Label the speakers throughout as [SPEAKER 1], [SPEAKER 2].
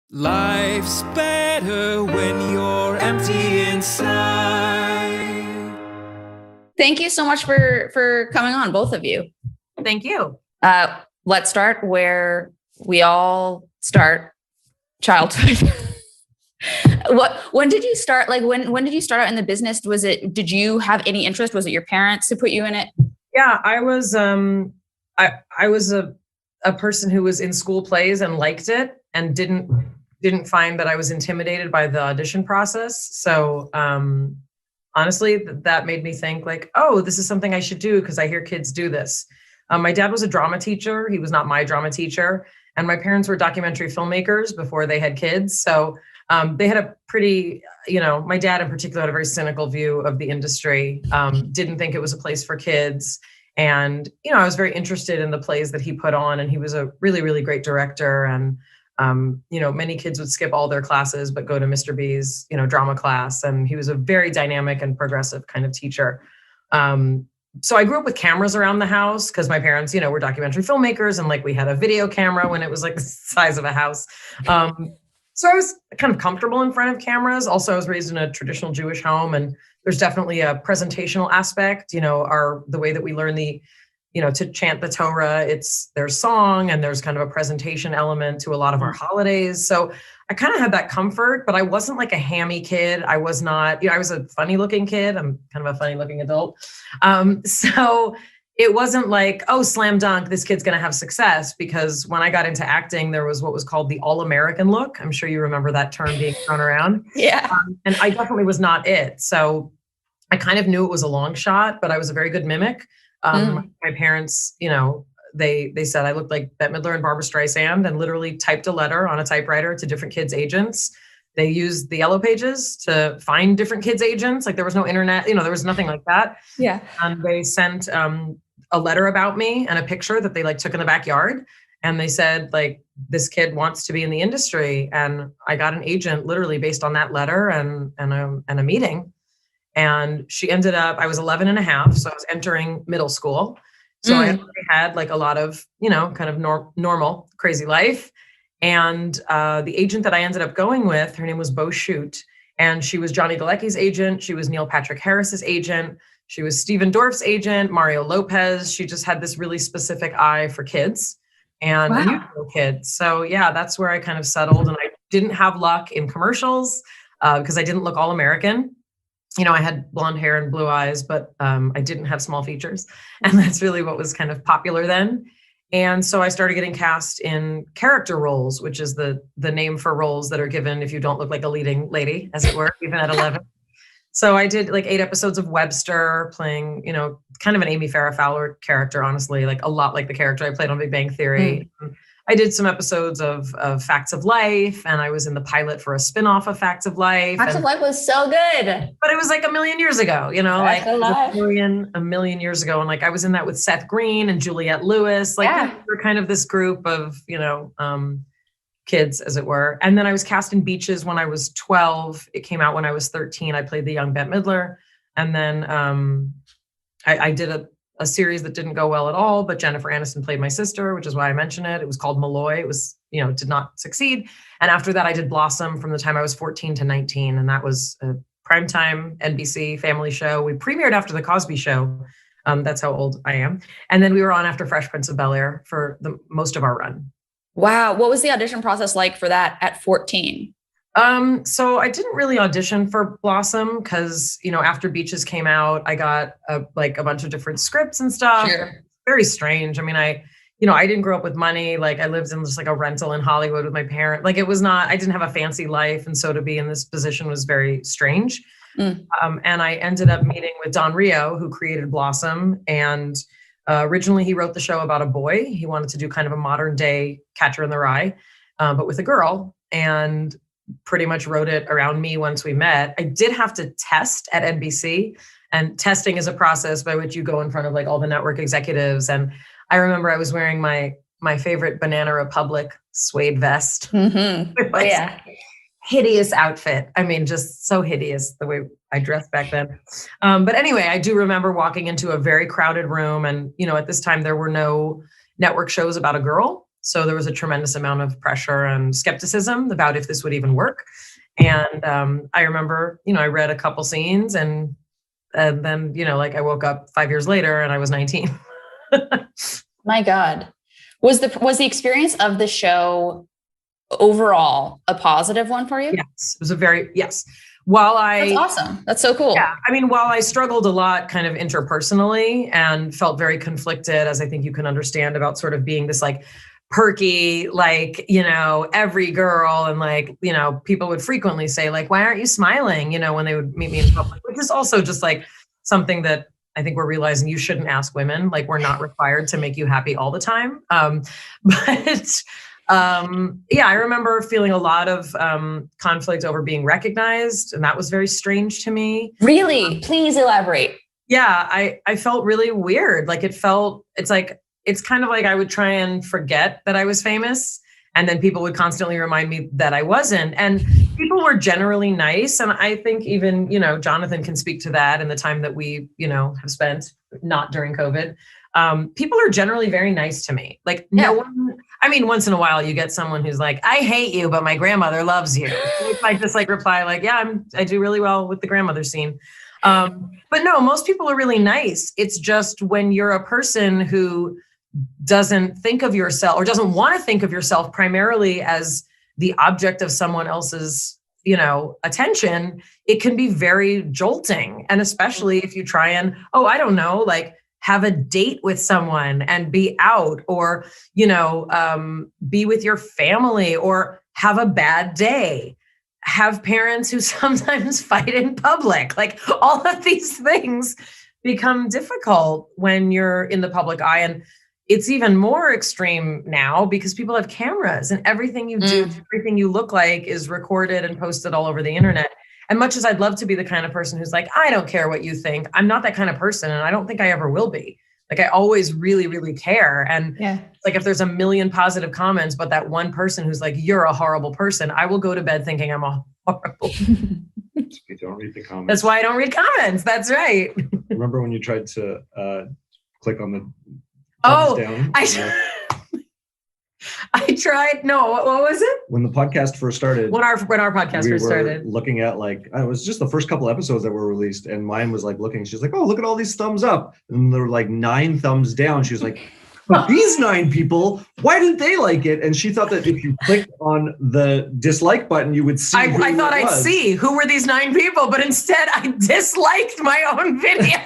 [SPEAKER 1] Life's better when you're empty inside.
[SPEAKER 2] Thank you so much for coming on, both of you.
[SPEAKER 3] Thank you.
[SPEAKER 2] Let's start where we all start, childhood. When did you start? Like when did you start out in the business? Did you have any interest? Was it your parents who put you in it?
[SPEAKER 3] Yeah, I was I was a person who was in school plays and liked it and didn't find that I was intimidated by the audition process. So honestly, that made me think like, oh, this is something I should do because I hear kids do this. My dad was a drama teacher. He was not my drama teacher. And my parents were documentary filmmakers before they had kids. So they had a pretty, my dad in particular had a very cynical view of the industry, didn't think it was a place for kids. And, I was very interested in the plays that he put on, and he was a really, really great director. And, many kids would skip all their classes, but go to Mr. B's, drama class. And he was a very dynamic and progressive kind of teacher. So I grew up with cameras around the house because my parents, were documentary filmmakers, and like we had a video camera when it was like the size of a house. So I was kind of comfortable in front of cameras. Also, I was raised in a traditional Jewish home, and there's definitely a presentational aspect, the way that we learn to chant the Torah, there's song and there's kind of a presentation element to a lot of our holidays. So I kind of had that comfort, but I wasn't like a hammy kid. I was not, I was a funny looking kid. I'm kind of a funny looking adult. So it wasn't like, oh, slam dunk, this kid's going to have success. Because when I got into acting, there was what was called the all-American look. I'm sure you remember that term being thrown around.
[SPEAKER 2] Yeah.
[SPEAKER 3] And I definitely was not it. So I kind of knew it was a long shot, but I was a very good mimic. My parents, they said I looked like Bette Midler and Barbara Streisand, and literally typed a letter on a typewriter to different kids' agents. They used the yellow pages to find different kids' agents. Like there was no internet, there was nothing like that.
[SPEAKER 2] Yeah.
[SPEAKER 3] And they sent a letter about me and a picture that they like took in the backyard. And they said like, this kid wants to be in the industry. And I got an agent literally based on that letter and a meeting. And she ended up, I was 11 and a half. So I was entering middle school. So I already had like a lot of, kind of normal, crazy life. And the agent that I ended up going with, her name was Bo Shoot. And she was Johnny Galecki's agent. She was Neil Patrick Harris's agent. She was Steven Dorff's agent, Mario Lopez. She just had this really specific eye for kids and unusual kids. So yeah, that's where I kind of settled. And I didn't have luck in commercials because I didn't look all American. I had blonde hair and blue eyes, but I didn't have small features. And that's really what was kind of popular then. And so I started getting cast in character roles, which is the name for roles that are given if you don't look like a leading lady, as it were, even at 11. So I did like 8 episodes of Webster playing, kind of an Amy Farrah Fowler character, honestly, like a lot like the character I played on Big Bang Theory. I did some episodes of Facts of Life, and I was in the pilot for a spinoff of Facts of Life.
[SPEAKER 2] Facts of Life was so good.
[SPEAKER 3] But it was like a million years ago, like a million years ago. And like I was in that with Seth Green and Juliette Lewis. Like we were kind of this group of, kids, as it were. And then I was cast in Beaches when I was 12. It came out when I was 13. I played the young Bette Midler. And then I did a series that didn't go well at all, but Jennifer Aniston played my sister, which is why I mention it. It was called Malloy. It was, did not succeed. And after that, I did Blossom from the time I was 14 to 19. And that was a primetime NBC family show. We premiered after The Cosby Show. That's how old I am. And then we were on after Fresh Prince of Bel-Air for the most of our run.
[SPEAKER 2] Wow. What was the audition process like for that at 14?
[SPEAKER 3] So I didn't really audition for Blossom because, after Beaches came out, I got a bunch of different scripts and stuff.
[SPEAKER 2] Sure.
[SPEAKER 3] Very strange. I mean, I didn't grow up with money. Like I lived in just like a rental in Hollywood with my parents. Like it was not, I didn't have a fancy life. And so to be in this position was very strange. And I ended up meeting with Don Rio, who created Blossom. And originally he wrote the show about a boy. He wanted to do kind of a modern day Catcher in the Rye, but with a girl. And pretty much wrote it around me once we met. I did have to test at NBC, and testing is a process by which you go in front of like all the network executives. And I remember I was wearing my favorite Banana Republic suede vest. Hideous outfit. I mean, just so hideous the way I dressed back then. But anyway, I do remember walking into a very crowded room, and at this time there were no network shows about a girl. So there was a tremendous amount of pressure and skepticism about if this would even work. And I remember, I read a couple scenes and then, I woke up 5 years later and I was 19.
[SPEAKER 2] My God. Was the experience of the show overall a positive one for you?
[SPEAKER 3] Yes, it was yes. That's
[SPEAKER 2] awesome. That's so cool.
[SPEAKER 3] Yeah. I mean, while I struggled a lot kind of interpersonally and felt very conflicted, as I think you can understand, about sort of being this like perky, like, every girl, and like, people would frequently say like, why aren't you smiling? When they would meet me in public, which is also just like something that I think we're realizing you shouldn't ask women. Like, we're not required to make you happy all the time. I remember feeling a lot of conflict over being recognized, and that was very strange to me.
[SPEAKER 2] Really? Please elaborate.
[SPEAKER 3] Yeah, I felt really weird. Like it's kind of like I would try and forget that I was famous, and then people would constantly remind me that I wasn't. And people were generally nice. And I think even, Jonathon can speak to that in the time that we, have spent not during COVID. People are generally very nice to me. Like no one, once in a while you get someone who's like, I hate you, but my grandmother loves you. If I just like reply like, yeah, I do really well with the grandmother scene. But no, most people are really nice. It's just when you're a person who doesn't think of yourself or doesn't want to think of yourself primarily as the object of someone else's, attention, it can be very jolting. And especially if you try and, have a date with someone and be out, or, be with your family, or have a bad day, have parents who sometimes fight in public. Like all of these things become difficult when you're in the public eye. And it's even more extreme now because people have cameras and everything you do, everything you look like is recorded and posted all over the internet. And much as I'd love to be the kind of person who's like, I don't care what you think, I'm not that kind of person. And I don't think I ever will be. Like, I always really, really care. And like, if there's a million positive comments, but that one person who's like, you're a horrible person, I will go to bed thinking I'm a horrible.
[SPEAKER 4] You don't read the comments.
[SPEAKER 3] That's why I don't read comments. That's right.
[SPEAKER 4] Remember when you tried to click on the down?
[SPEAKER 3] I tried. No, what was it?
[SPEAKER 4] When the podcast first started.
[SPEAKER 3] When our podcast first started.
[SPEAKER 4] Looking at like, it was just the first couple episodes that were released, and mine was like looking. She's like, "Oh, look at all these thumbs up," and there were like 9 thumbs down. She was like, "But these 9 people, why didn't they like it?" And she thought that if you clicked on the dislike button, you would see.
[SPEAKER 3] I thought I'd see who were these 9 people, but instead I disliked my own video.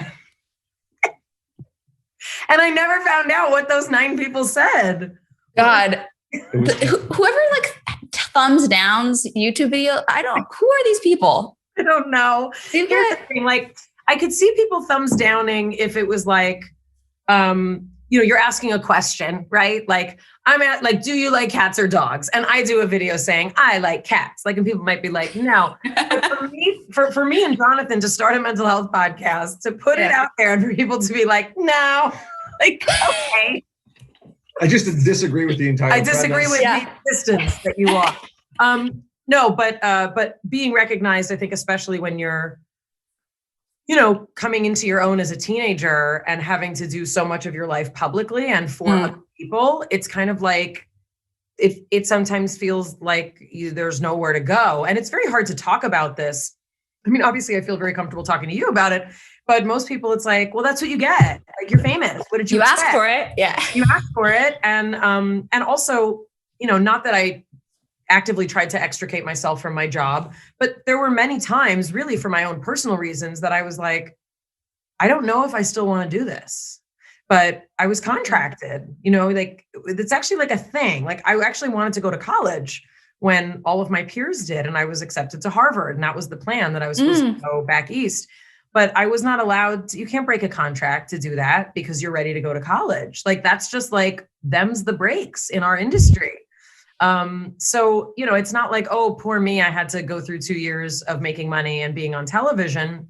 [SPEAKER 3] And I never found out what those 9 people said.
[SPEAKER 2] God, whoever like thumbs downs YouTube video, who are these people?
[SPEAKER 3] I don't know. Here's the thing, like, I could see people thumbs downing if it was like, you're asking a question, right? Like, do you like cats or dogs? And I do a video saying, I like cats. Like, and people might be like, no. But for me and Jonathon to start a mental health podcast, to put it out there and for people to be like, no, like, okay.
[SPEAKER 4] I just disagree with the entire.
[SPEAKER 3] I disagree with the distance that you walk. No, but being recognized, I think, especially when you're, coming into your own as a teenager and having to do so much of your life publicly and for other people, it's kind of like it sometimes feels like there's nowhere to go, and it's very hard to talk about this. I mean, obviously, I feel very comfortable talking to you about it. But most people, it's like, well, that's what you get. Like, you're famous. What did you expect?
[SPEAKER 2] Ask for it? Yeah.
[SPEAKER 3] You asked for it. And also, not that I actively tried to extricate myself from my job, but there were many times really for my own personal reasons that I was like, I don't know if I still want to do this, but I was contracted, like it's actually like a thing. Like, I actually wanted to go to college when all of my peers did, and I was accepted to Harvard, and that was the plan, that I was supposed to go back east. But I was not allowed to, you can't break a contract to do that because you're ready to go to college. Like, that's just like, them's the breaks in our industry. So, it's not like, oh, poor me, I had to go through 2 years of making money and being on television.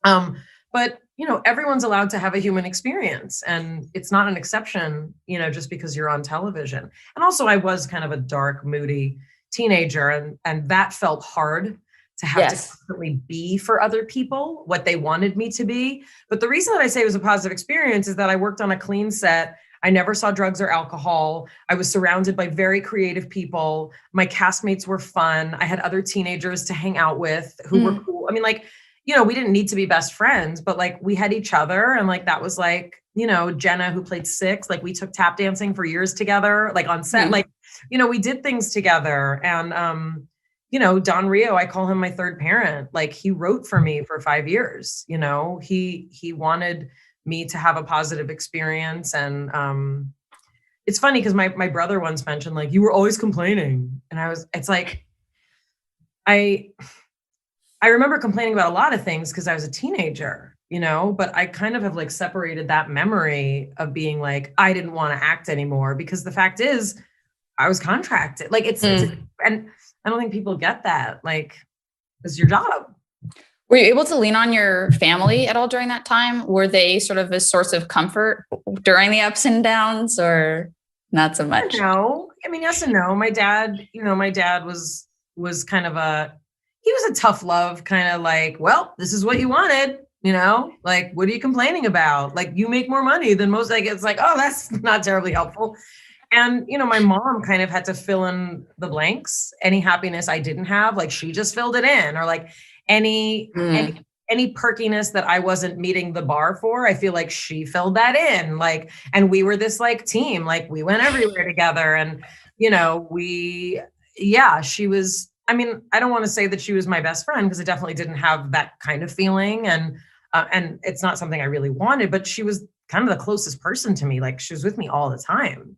[SPEAKER 3] But, everyone's allowed to have a human experience, and it's not an exception, just because you're on television. And also, I was kind of a dark, moody teenager, and that felt hard to have to constantly be for other people what they wanted me to be. But the reason that I say it was a positive experience is that I worked on a clean set. I never saw drugs or alcohol. I was surrounded by very creative people. My castmates were fun. I had other teenagers to hang out with who were cool. I mean, like, we didn't need to be best friends, but like we had each other. And like, that was like, Jenna, who played Six, like we took tap dancing for years together, like on set, like, we did things together. And, Don Rio, I call him my third parent. Like he wrote for me for 5 years, he wanted me to have a positive experience. And, it's funny because my brother once mentioned, like, you were always complaining. And it's like, I remember complaining about a lot of things because I was a teenager, but I kind of have like separated that memory of being like, I didn't want to act anymore because the fact is I was contracted. Like it's and I don't think people get that. Like, it's your job.
[SPEAKER 2] Were you able to lean on your family at all during that time? Were they sort of a source of comfort during the ups and downs, or not so much?
[SPEAKER 3] No, I mean, yes and no. My dad was kind of he was a tough love, kind of like, well, this is what you wanted, like, what are you complaining about? Like, you make more money than most. Like, it's like, oh, that's not terribly helpful. And, my mom kind of had to fill in the blanks. Any happiness I didn't have, like she just filled it in, or like any perkiness that I wasn't meeting the bar for, I feel like she filled that in. Like, and we were this like team, like we went everywhere together. And, she was, I mean, I don't want to say that she was my best friend because I definitely didn't have that kind of feeling. And it's not something I really wanted, but she was kind of the closest person to me. Like she was with me all the time,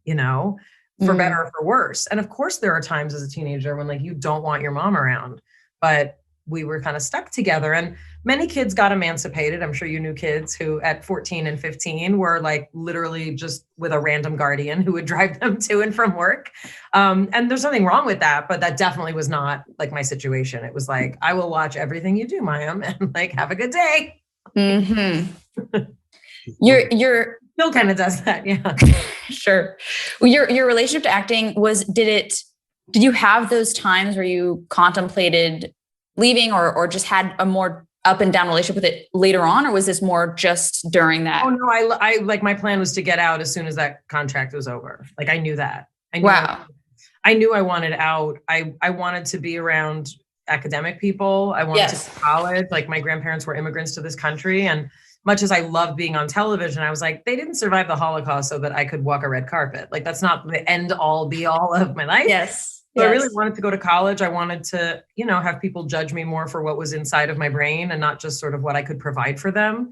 [SPEAKER 3] for better or for worse. And of course there are times as a teenager when like you don't want your mom around, but we were kind of stuck together. And many kids got emancipated. I'm sure you knew kids who at 14 and 15 were like literally just with a random guardian who would drive them to and from work. And there's nothing wrong with that, but that definitely was not like my situation. It was like, I will watch everything you do, Mayim, and like, have a good day.
[SPEAKER 2] Your
[SPEAKER 3] Bill kind of does that. Yeah.
[SPEAKER 2] Sure. Well, your relationship to acting did you have those times where you contemplated leaving or just had a more up and down relationship with it later on? Or was this more just during that?
[SPEAKER 3] Oh no, I like my plan was to get out as soon as that contract was over. Like I knew that. I knew I wanted out. I wanted to be around academic people. I wanted to go to college. Like my grandparents were immigrants to this country. And much as I loved being on television, I was like, they didn't survive the Holocaust so that I could walk a red carpet. Like that's not the end all be all of my life.
[SPEAKER 2] Yes.
[SPEAKER 3] So I really wanted to go to college. I wanted to, have people judge me more for what was inside of my brain and not just sort of what I could provide for them.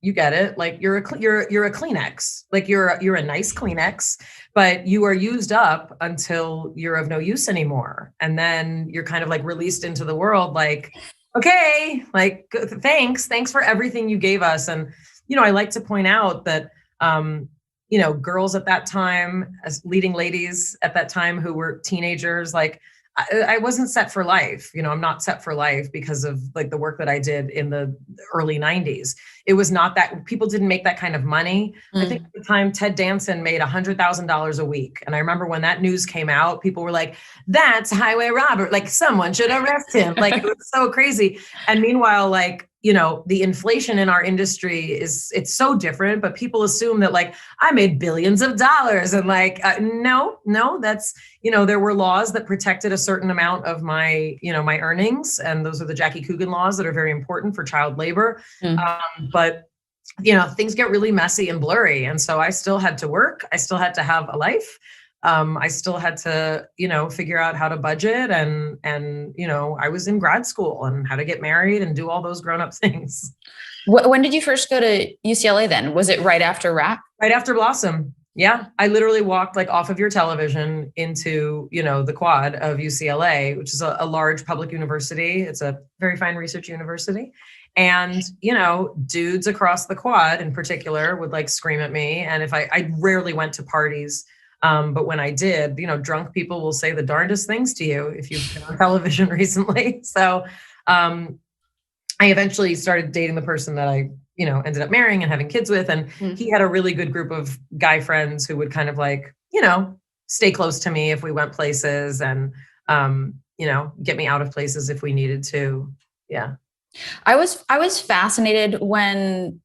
[SPEAKER 3] You get it. Like you're a Kleenex, like you're a nice Kleenex, but you are used up until you're of no use anymore. And then you're kind of like released into the world. Like, okay, like, thanks for everything you gave us. And, I like to point out that, girls at that time, as leading ladies at that time who were teenagers, like I wasn't set for life. I'm not set for life because of like the work that I did in the early 90s. It was not that people didn't make that kind of money. I think at the time Ted Danson made $100,000 a week. And I remember when that news came out, people were like, that's highway robber. Like someone should arrest him. Like it was so crazy. And meanwhile, like, the inflation in our industry it's so different, but people assume that like I made billions of dollars and like, no, that's, there were laws that protected a certain amount of my, my earnings. And those are the Jackie Coogan laws that are very important for child labor. But, things get really messy and blurry. And so I still had to work. I still had to have a life. I still had to, figure out how to budget and, I was in grad school and how to get married and do all those grown-up things.
[SPEAKER 2] When did you first go to UCLA then? Was it right after rap?
[SPEAKER 3] Right after Blossom. Yeah. I literally walked like off of your television into, the quad of UCLA, which is a large public university. It's a very fine research university. And, dudes across the quad in particular would like scream at me. And if I rarely went to parties, but when I did, drunk people will say the darndest things to you if you've been on television recently. So I eventually started dating the person that I, ended up marrying and having kids with. And he had a really good group of guy friends who would kind of like, stay close to me if we went places and, get me out of places if we needed to. Yeah.
[SPEAKER 2] I was fascinated when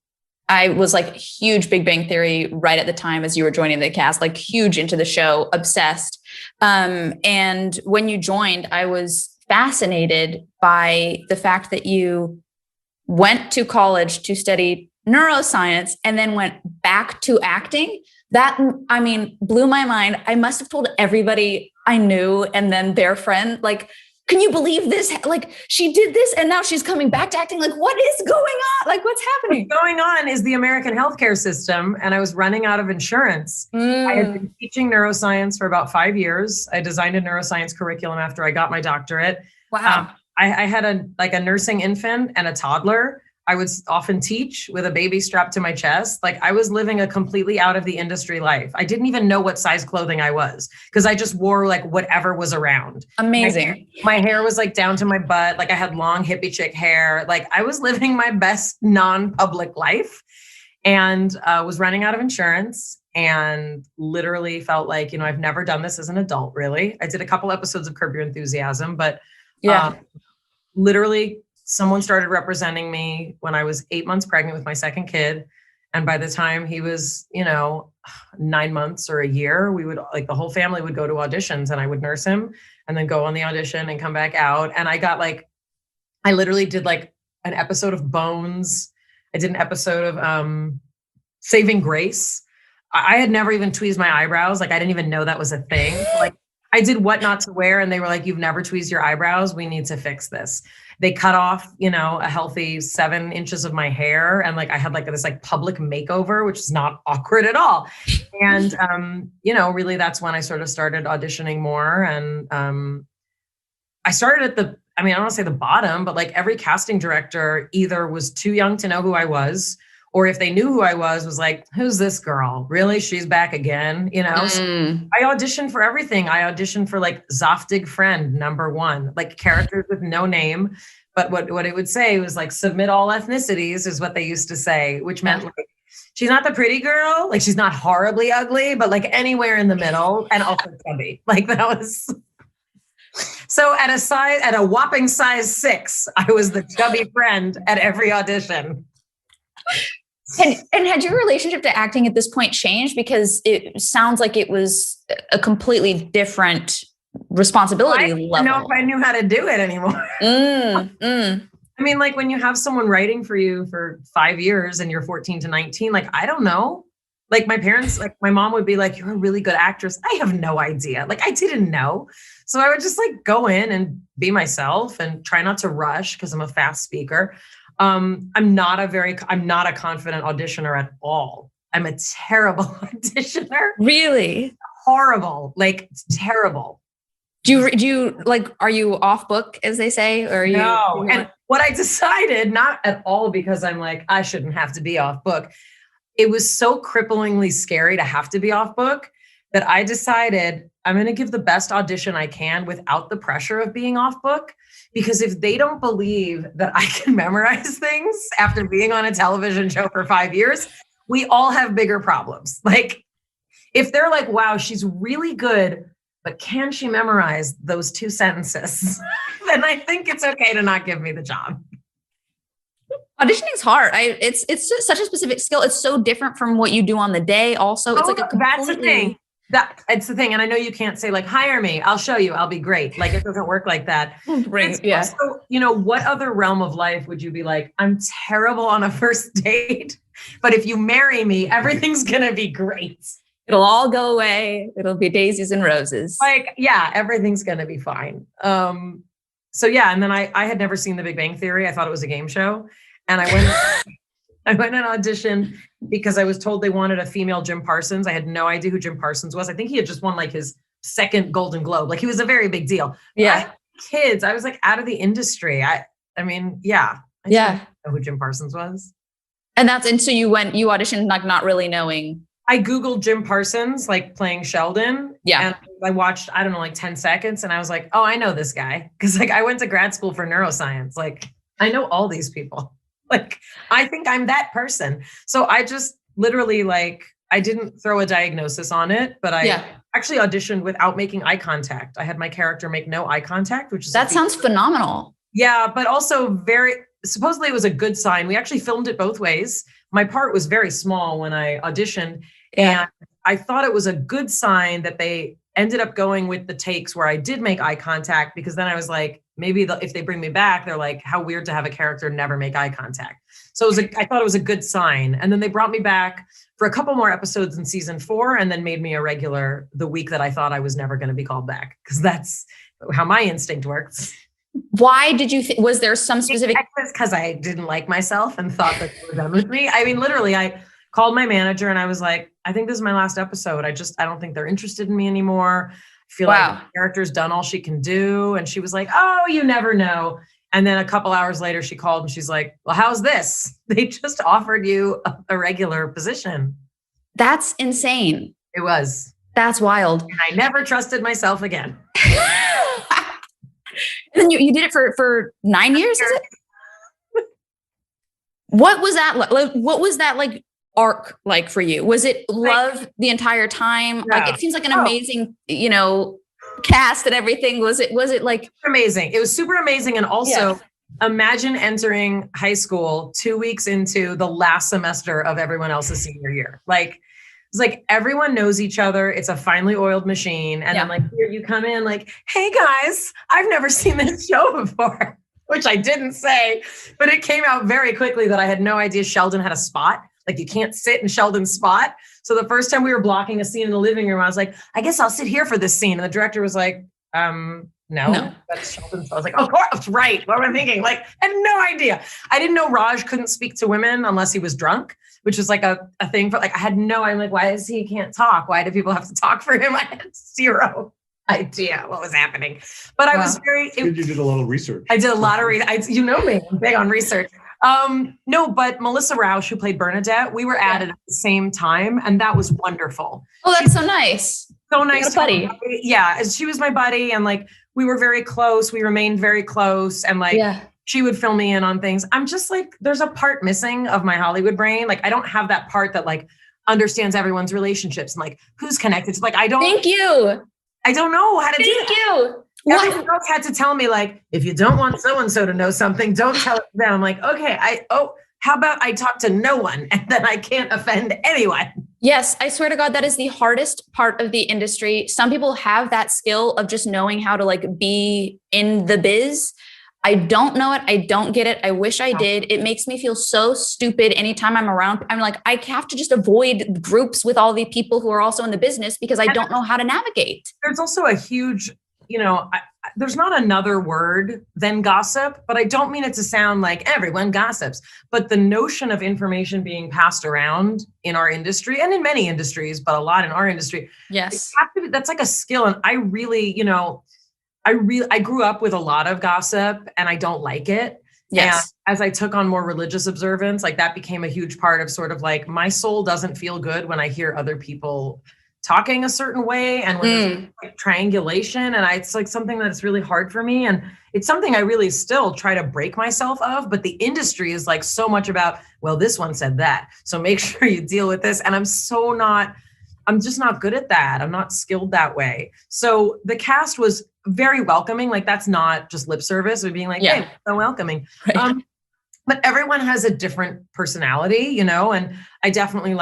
[SPEAKER 2] I was like huge Big Bang Theory right at the time as you were joining the cast, like huge into the show, obsessed. And when you joined, I was fascinated by the fact that you went to college to study neuroscience and then went back to acting. That, I mean, blew my mind. I must have told everybody I knew and then their friend, like, can you believe this? Like, she did this and now she's coming back to acting. Like, what is going on? Like, what's happening?
[SPEAKER 3] What's going on is the American healthcare system, and I was running out of insurance. I had been teaching neuroscience for about 5 years. I designed a neuroscience curriculum after I got my doctorate.
[SPEAKER 2] Wow.
[SPEAKER 3] I had a nursing infant and a toddler. I would often teach with a baby strapped to my chest. Like, I was living a completely out of the industry life. I didn't even know what size clothing I was because I just wore like whatever was around.
[SPEAKER 2] Amazing.
[SPEAKER 3] My hair was like down to my butt. Like, I had long hippie chick hair. Like, I was living my best non-public life and was running out of insurance and literally felt like, you know, I've never done this as an adult, really. I did a couple episodes of Curb Your Enthusiasm, but literally someone started representing me when I was 8 months pregnant with my second kid. And by the time he was, you know, 9 months or a year, we would, like, the whole family would go to auditions and I would nurse him and then go on the audition and come back out. And I got like, I literally did like an episode of Bones. I did an episode of Saving Grace. I had never even tweezed my eyebrows. Like, I didn't even know that was a thing. Like, I did What Not to Wear and they were like, you've never tweezed your eyebrows. We need to fix this. They cut off, you know, a healthy 7 inches of my hair. And like, I had like this like public makeover, which is not awkward at all. And, you know, really that's when I sort of started auditioning more. And I started at the, I mean, I don't want to say the bottom, but like every casting director either was too young to know who I was, or if they knew who I was like, who's this girl? Really? She's back again, you know? So I auditioned for everything. I auditioned for like Zoftig Friend, #1, like characters with no name. But what it would say was like, submit all ethnicities is what they used to say, which meant like, she's not the pretty girl. Like, she's not horribly ugly, but like anywhere in the middle and also chubby. Like, that was... So at a whopping size 6, I was the chubby friend at every audition.
[SPEAKER 2] And had your relationship to acting at this point changed? Because it sounds like it was a completely different responsibility level.
[SPEAKER 3] I don't know if I knew how to do it anymore. I mean, like, when you have someone writing for you for 5 years and you're 14 to 19, like, I don't know. Like, my parents, like my mom would be like, you're a really good actress. I have no idea. Like, I didn't know. So I would just like go in and be myself and try not to rush because I'm a fast speaker. I'm not a confident auditioner at all. I'm a terrible auditioner.
[SPEAKER 2] Really?
[SPEAKER 3] Horrible. Like, terrible.
[SPEAKER 2] Do you like, are you off book, as they say? Or are
[SPEAKER 3] no. And what I decided, not at all because I'm like, I shouldn't have to be off book. It was so cripplingly scary to have to be off book that I decided I'm going to give the best audition I can without the pressure of being off book. Because if they don't believe that I can memorize things after being on a television show for 5 years, we all have bigger problems. Like, if they're like, wow, she's really good, but can she memorize those 2 sentences? Then I think it's okay to not give me the job.
[SPEAKER 2] Auditioning is hard. It's just such a specific skill. It's so different from what you do on the day. Also, it's
[SPEAKER 3] that's the thing. It's the thing. And I know you can't say like, hire me, I'll show you, I'll be great. Like, it doesn't work like that.
[SPEAKER 2] Right. Yeah.
[SPEAKER 3] So, you know, what other realm of life would you be like, I'm terrible on a first date, but if you marry me, everything's going to be great.
[SPEAKER 2] It'll all go away. It'll be daisies and roses.
[SPEAKER 3] Like, yeah, everything's going to be fine. So yeah. And then I had never seen The Big Bang Theory. I thought it was a game show. And I went and auditioned because I was told they wanted a female Jim Parsons. I had no idea who Jim Parsons was. I think he had just won like his 2nd Golden Globe. Like, he was a very big deal.
[SPEAKER 2] Yeah.
[SPEAKER 3] I had kids. I was like out of the industry. I mean, yeah. I didn't know who Jim Parsons was.
[SPEAKER 2] And so you auditioned like not really knowing.
[SPEAKER 3] I Googled Jim Parsons, like playing Sheldon.
[SPEAKER 2] Yeah.
[SPEAKER 3] And I watched, I don't know, like 10 seconds. And I was like, oh, I know this guy. Cause like I went to grad school for neuroscience. Like, I know all these people. Like, I think I'm that person. So I just literally, like, I didn't throw a diagnosis on it, but I actually auditioned without making eye contact. I had my character make no eye contact, which is
[SPEAKER 2] that sounds phenomenal.
[SPEAKER 3] Yeah, but also supposedly it was a good sign. We actually filmed it both ways. my part was very small when I auditioned.
[SPEAKER 2] Yeah.
[SPEAKER 3] And I thought it was a good sign that they ended up going with the takes where I did make eye contact, because then I was like, maybe if they bring me back, they're like, how weird to have a character never make eye contact. So I thought it was a good sign. And then they brought me back for a couple more episodes in season 4, and then made me a regular the week that I thought I was never going to be called back, because that's how my instinct works.
[SPEAKER 2] Why did you was there some specific?
[SPEAKER 3] Because I didn't like myself and thought that they were done with me. I mean, literally, I called my manager and I was like, I think this is my last episode. I don't think they're interested in me anymore. I feel like the character's done all she can do. And she was like, oh, you never know. And then a couple hours later, she called and she's like, well, how's this? They just offered you a regular position.
[SPEAKER 2] That's insane.
[SPEAKER 3] It was.
[SPEAKER 2] That's wild.
[SPEAKER 3] And I never trusted myself again.
[SPEAKER 2] And you did it for 9 years, is it? What was that like? What was that like arc like for you? Was it love the entire time?
[SPEAKER 3] Yeah.
[SPEAKER 2] Like, it seems like an amazing, cast and everything. Was it like
[SPEAKER 3] amazing? It was super amazing. And also imagine entering high school 2 weeks into the last semester of everyone else's senior year. Like, it's like everyone knows each other. It's a finely oiled machine. And then like, here you come in like, hey guys, I've never seen this show before, which I didn't say, but it came out very quickly that I had no idea Sheldon had a spot. Like, you can't sit in Sheldon's spot. So the first time we were blocking a scene in the living room, I was like, I guess I'll sit here for this scene. And the director was like, no, that's Sheldon. So I was like, oh, of course, right. What am I thinking? Like, I had no idea. I didn't know Raj couldn't speak to women unless he was drunk, which is like a thing for like, I'm like, why is he can't talk? Why do people have to talk for him? I had zero idea what was happening, but I was you
[SPEAKER 4] did a lot of research.
[SPEAKER 3] I did a lot of research. You know me, I'm big on research. No, but Melissa Rausch, who played Bernadette, we were added at the same time, and that was wonderful.
[SPEAKER 2] Oh, that's so nice.
[SPEAKER 3] So nice.
[SPEAKER 2] Buddy.
[SPEAKER 3] Yeah, she was my buddy, and like we were very close. We remained very close, and like she would fill me in on things. I'm just like, there's a part missing of my Hollywood brain. Like, I don't have that part that like understands everyone's relationships and like who's connected. Like, I don't.
[SPEAKER 2] Thank you.
[SPEAKER 3] I don't know how to do that.
[SPEAKER 2] Thank you.
[SPEAKER 3] Everyone else had to tell me, like, if you don't want so-and-so to know something, don't tell it to them. I'm like, okay, how about I talk to no one and then I can't offend anyone?
[SPEAKER 2] Yes, I swear to God, that is the hardest part of the industry. Some people have that skill of just knowing how to like be in the biz. I don't know it. I don't get it. I wish I did. It makes me feel so stupid anytime I'm around. I'm like, I have to just avoid groups with all the people who are also in the business because I don't know how to navigate.
[SPEAKER 3] There's also a huge, there's not another word than gossip, but I don't mean it to sound like everyone gossips, but the notion of information being passed around in our industry and in many industries, but a lot in our industry.
[SPEAKER 2] Yes.
[SPEAKER 3] That's like a skill. And I really, I grew up with a lot of gossip and I don't like it.
[SPEAKER 2] Yes.
[SPEAKER 3] And as I took on more religious observance, like that became a huge part of sort of like my soul doesn't feel good when I hear other people talking a certain way and when there's like triangulation, and it's like something that's really hard for me, and it's something I really still try to break myself of, but the industry is like so much about, well, this one said that, so make sure you deal with this, and I'm just not good at that. I'm not skilled that way. So the cast was very welcoming. Like, that's not just lip service of being like, hey, so welcoming. Right. But everyone has a different personality, and I definitely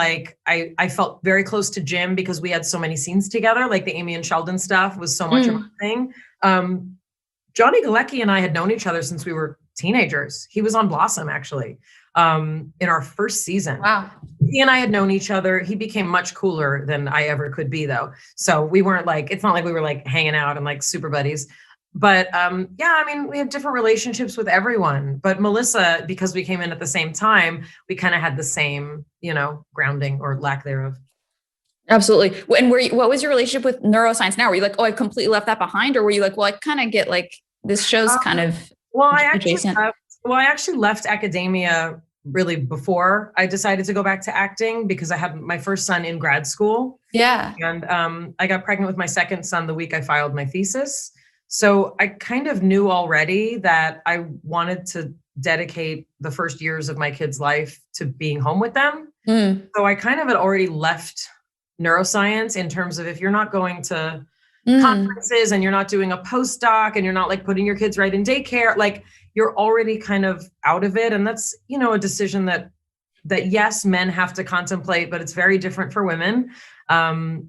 [SPEAKER 3] I felt very close to Jim because we had so many scenes together. Like the Amy and Sheldon stuff was so much of my thing. Johnny Galecki and I had known each other since we were teenagers. He was on Blossom actually, in our first season.
[SPEAKER 2] Wow.
[SPEAKER 3] He and I had known each other. He became much cooler than I ever could be though. So we weren't like, it's not like we were like hanging out and like super buddies. But we have different relationships with everyone. But Melissa, because we came in at the same time, we kind of had the same, grounding or lack thereof.
[SPEAKER 2] Absolutely. And what was your relationship with neuroscience now? Were you like, oh, I completely left that behind? Or were you like, well, I kind of get like this show's kind of adjacent?
[SPEAKER 3] I actually left academia really before I decided to go back to acting because I had my first son in grad school.
[SPEAKER 2] Yeah.
[SPEAKER 3] And I got pregnant with my second son the week I filed my thesis. So I kind of knew already that I wanted to dedicate the first years of my kid's life to being home with them. So I kind of had already left neuroscience in terms of if you're not going to conferences and you're not doing a postdoc and you're not like putting your kids right in daycare, like you're already kind of out of it. And that's, a decision that that yes, men have to contemplate, but it's very different for women.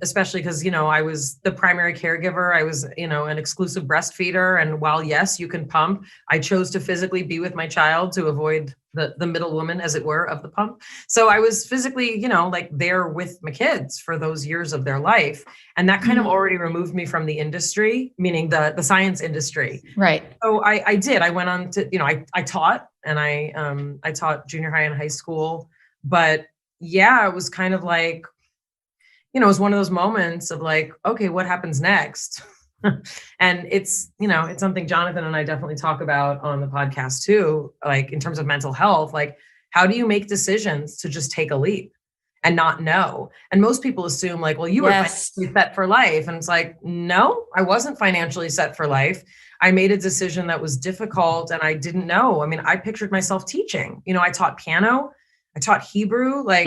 [SPEAKER 3] Especially because, I was the primary caregiver. I was, an exclusive breastfeeder. And while, yes, you can pump, I chose to physically be with my child to avoid the middle woman, as it were, of the pump. So I was physically, like there with my kids for those years of their life. And that kind of already removed me from the industry, meaning the science industry.
[SPEAKER 2] Right.
[SPEAKER 3] So I did. I went on to, I taught, and I taught junior high and high school. But yeah, it was kind of like, it was one of those moments of like, okay, what happens next? And it's something Jonathon and I definitely talk about on the podcast too, like in terms of mental health, like how do you make decisions to just take a leap and not know? And most people assume like, well, you were financially set for life. And it's like, no, I wasn't financially set for life. I made a decision that was difficult and I didn't know. I mean, I pictured myself teaching, I taught piano. I taught Hebrew. Like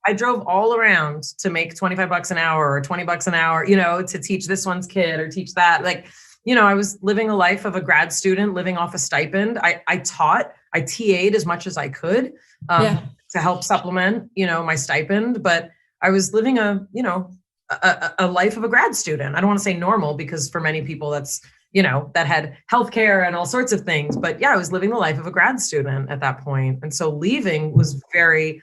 [SPEAKER 3] I drove all around to make $25 an hour or $20 an hour, to teach this one's kid or teach that. Like, I was living a life of a grad student living off a stipend. I taught, I TA'd as much as I could to help supplement, my stipend. But I was living a life of a grad student. I don't want to say normal because for many people that's, that had healthcare and all sorts of things. But yeah, I was living the life of a grad student at that point. And so leaving was very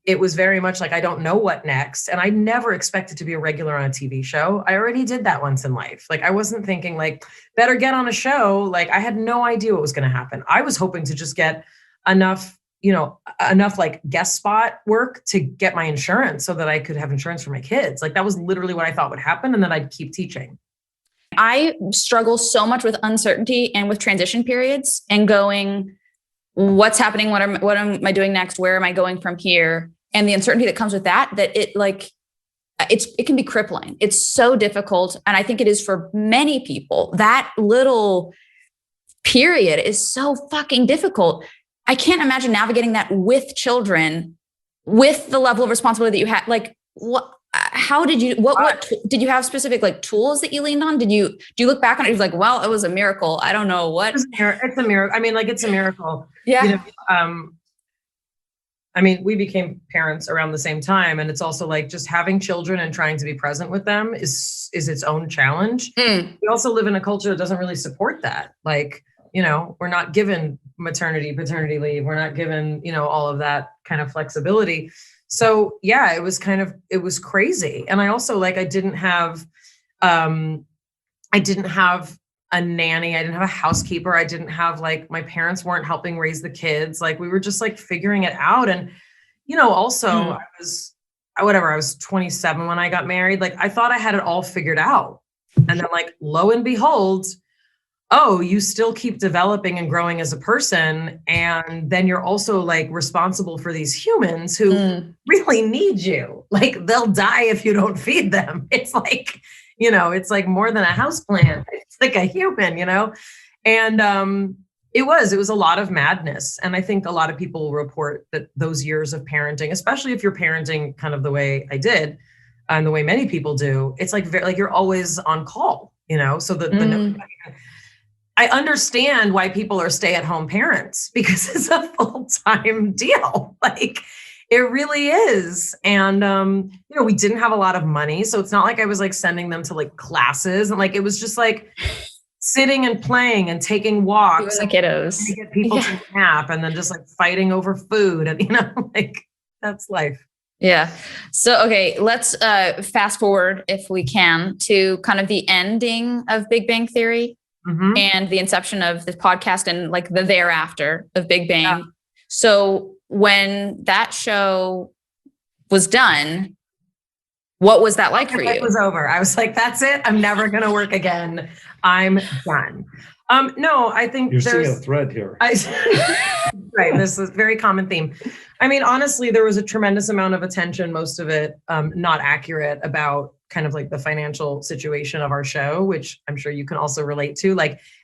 [SPEAKER 3] much like, I don't know what next. And I never expected to be a regular on a TV show. I already did that once in life. Like I wasn't thinking like, better get on a show. Like I had no idea what was going to happen. I was hoping to just get enough like guest spot work to get my insurance so that I could have insurance for my kids. Like that was literally what I thought would happen. And then I'd keep teaching.
[SPEAKER 2] I struggle so much with uncertainty and with transition periods and going, what's happening? What am I doing next? Where am I going from here? And the uncertainty that comes with that it can be crippling. It's so difficult. And I think it is for many people. That little period is so fucking difficult. I can't imagine navigating that with children, with the level of responsibility that you had. Like how did you, what did you have specific like tools that you leaned on? Do you look back on it? You're like, well, it was a miracle. I don't know what.
[SPEAKER 3] It's a miracle. I mean, like it's a miracle.
[SPEAKER 2] Yeah.
[SPEAKER 3] I mean, we became parents around the same time. And it's also like just having children and trying to be present with them is its own challenge. We also live in a culture that doesn't really support that. Like, we're not given maternity, paternity leave. We're not given, all of that kind of flexibility. So yeah, it was crazy. And I also I didn't have a nanny. I didn't have a housekeeper. I didn't have my parents weren't helping raise the kids. Like we were just figuring it out. And, also I was 27 when I got married. Like I thought I had it all figured out. And then lo and behold, oh, you still keep developing and growing as a person. And then you're also responsible for these humans who really need you. Like they'll die if you don't feed them. It's it's more than a houseplant. It's like a human, And it was a lot of madness. And I think a lot of people report that those years of parenting, especially if you're parenting kind of the way I did and the way many people do, it's you're always on call, so I understand why people are stay-at-home parents because it's a full-time deal. It really is. And, we didn't have a lot of money. So it's not like I was sending them to classes. And it was just sitting and playing and taking walks.
[SPEAKER 2] The kiddos.
[SPEAKER 3] And get people to nap and then just fighting over food. And, that's life.
[SPEAKER 2] Yeah. So, okay, let's fast forward if we can to kind of the ending of Big Bang Theory. And the inception of the podcast and the thereafter of Big Bang. Yeah. So when that show was done, what was that like for you?
[SPEAKER 3] It was over. I was like, that's it. I'm never going to work again. I'm done. No, I think
[SPEAKER 4] you're seeing a thread here.
[SPEAKER 3] Right. This is a very common theme. I mean, honestly, there was a tremendous amount of attention, most of it not accurate about kind of the financial situation of our show, which I'm sure you can also relate to.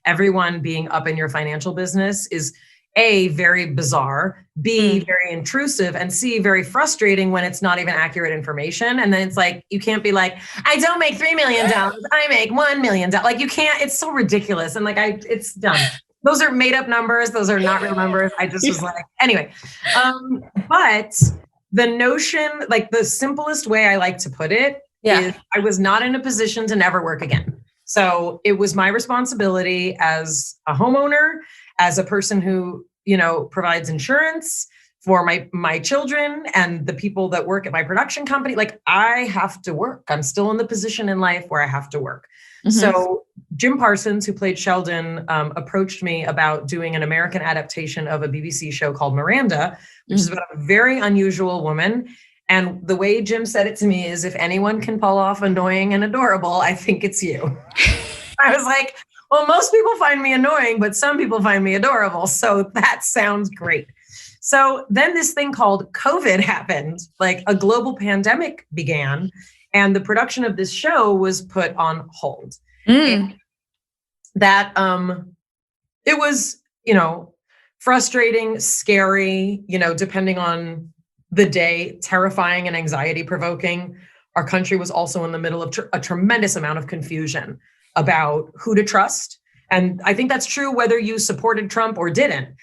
[SPEAKER 3] Everyone being up in your financial business is A, very bizarre, B, very intrusive, and C, very frustrating when it's not even accurate information. And then it's you can't be I don't make $3 million. I make $1 million. You can't, it's so ridiculous. And it's dumb. those are made up numbers. Those are not real numbers. I just was like, anyway. But the notion, like the simplest way I like to put it is I was not in a position to never work again. So it was my responsibility as a homeowner, as a person who, provides insurance for my children and the people that work at my production company. Like I have to work. I'm still in the position in life where I have to work. Mm-hmm. So Jim Parsons, who played Sheldon, approached me about doing an American adaptation of a BBC show called Miranda, which is about a very unusual woman. And the way Jim said it to me is, if anyone can pull off annoying and adorable, I think it's you. I was like, well, most people find me annoying, but some people find me adorable. So that sounds great. So then this thing called COVID happened, like a global pandemic began, and the production of this show was put on hold. And that it was, frustrating, scary, depending on the day, terrifying and anxiety provoking. Our country was also in the middle of a tremendous amount of confusion about who to trust. And I think that's true whether you supported Trump or didn't.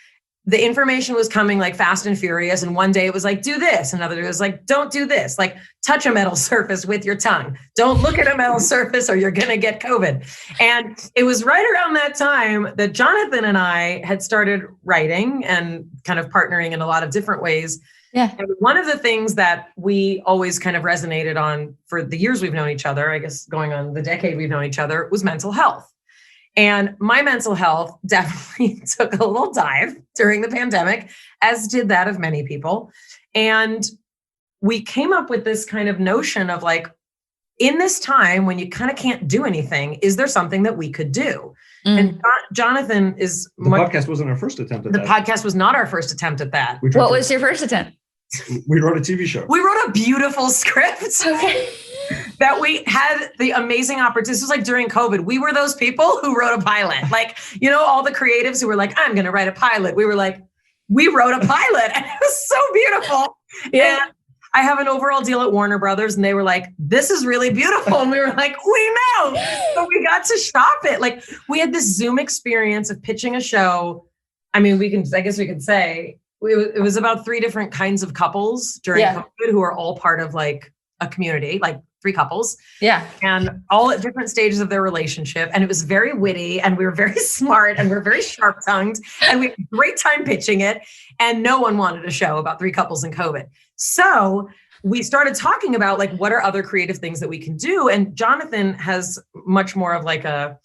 [SPEAKER 3] The information was coming like fast and furious. And one day it was like, do this. Another day it was like, don't do this. Like touch a metal surface with your tongue. Don't look at a metal surface or you're going to get COVID. And it was right around that time that Jonathon and I had started writing and kind of partnering in a lot of different ways. Yeah. And one of the things that we always kind of resonated on for the years we've known each other, I guess going on the decade we've known each other, was mental health. And my mental health definitely took a little dive during the pandemic, as did that of many people. And we came up with this kind of notion of like, in this time when you kind of can't do anything, is there something that we could do? And Jonathon is...
[SPEAKER 4] The podcast wasn't our first attempt at that.
[SPEAKER 3] The podcast was not our first attempt at that.
[SPEAKER 2] What was your first attempt?
[SPEAKER 4] We wrote a TV show.
[SPEAKER 3] We wrote a beautiful script. Okay. That we had the amazing opportunity. This was like during COVID. We were those people who wrote a pilot. Like, all the creatives who were like, I'm going to write a pilot. We were like, we wrote a pilot. And it was so beautiful. Yeah. And I have an overall deal at Warner Brothers and they were like, this is really beautiful. And we were like, we know. So we got to shop it. Like we had this Zoom experience of pitching a show. I mean, I guess we could say it was about 3 different kinds of couples during COVID who are all part of like a community, like 3 couples. Yeah. And all at different stages of their relationship. And it was very witty and we were very smart and we were very sharp tongued and we had a great time pitching it. And no one wanted a show about 3 couples in COVID. So we started talking about like, what are other creative things that we can do? And Jonathon has much more of like a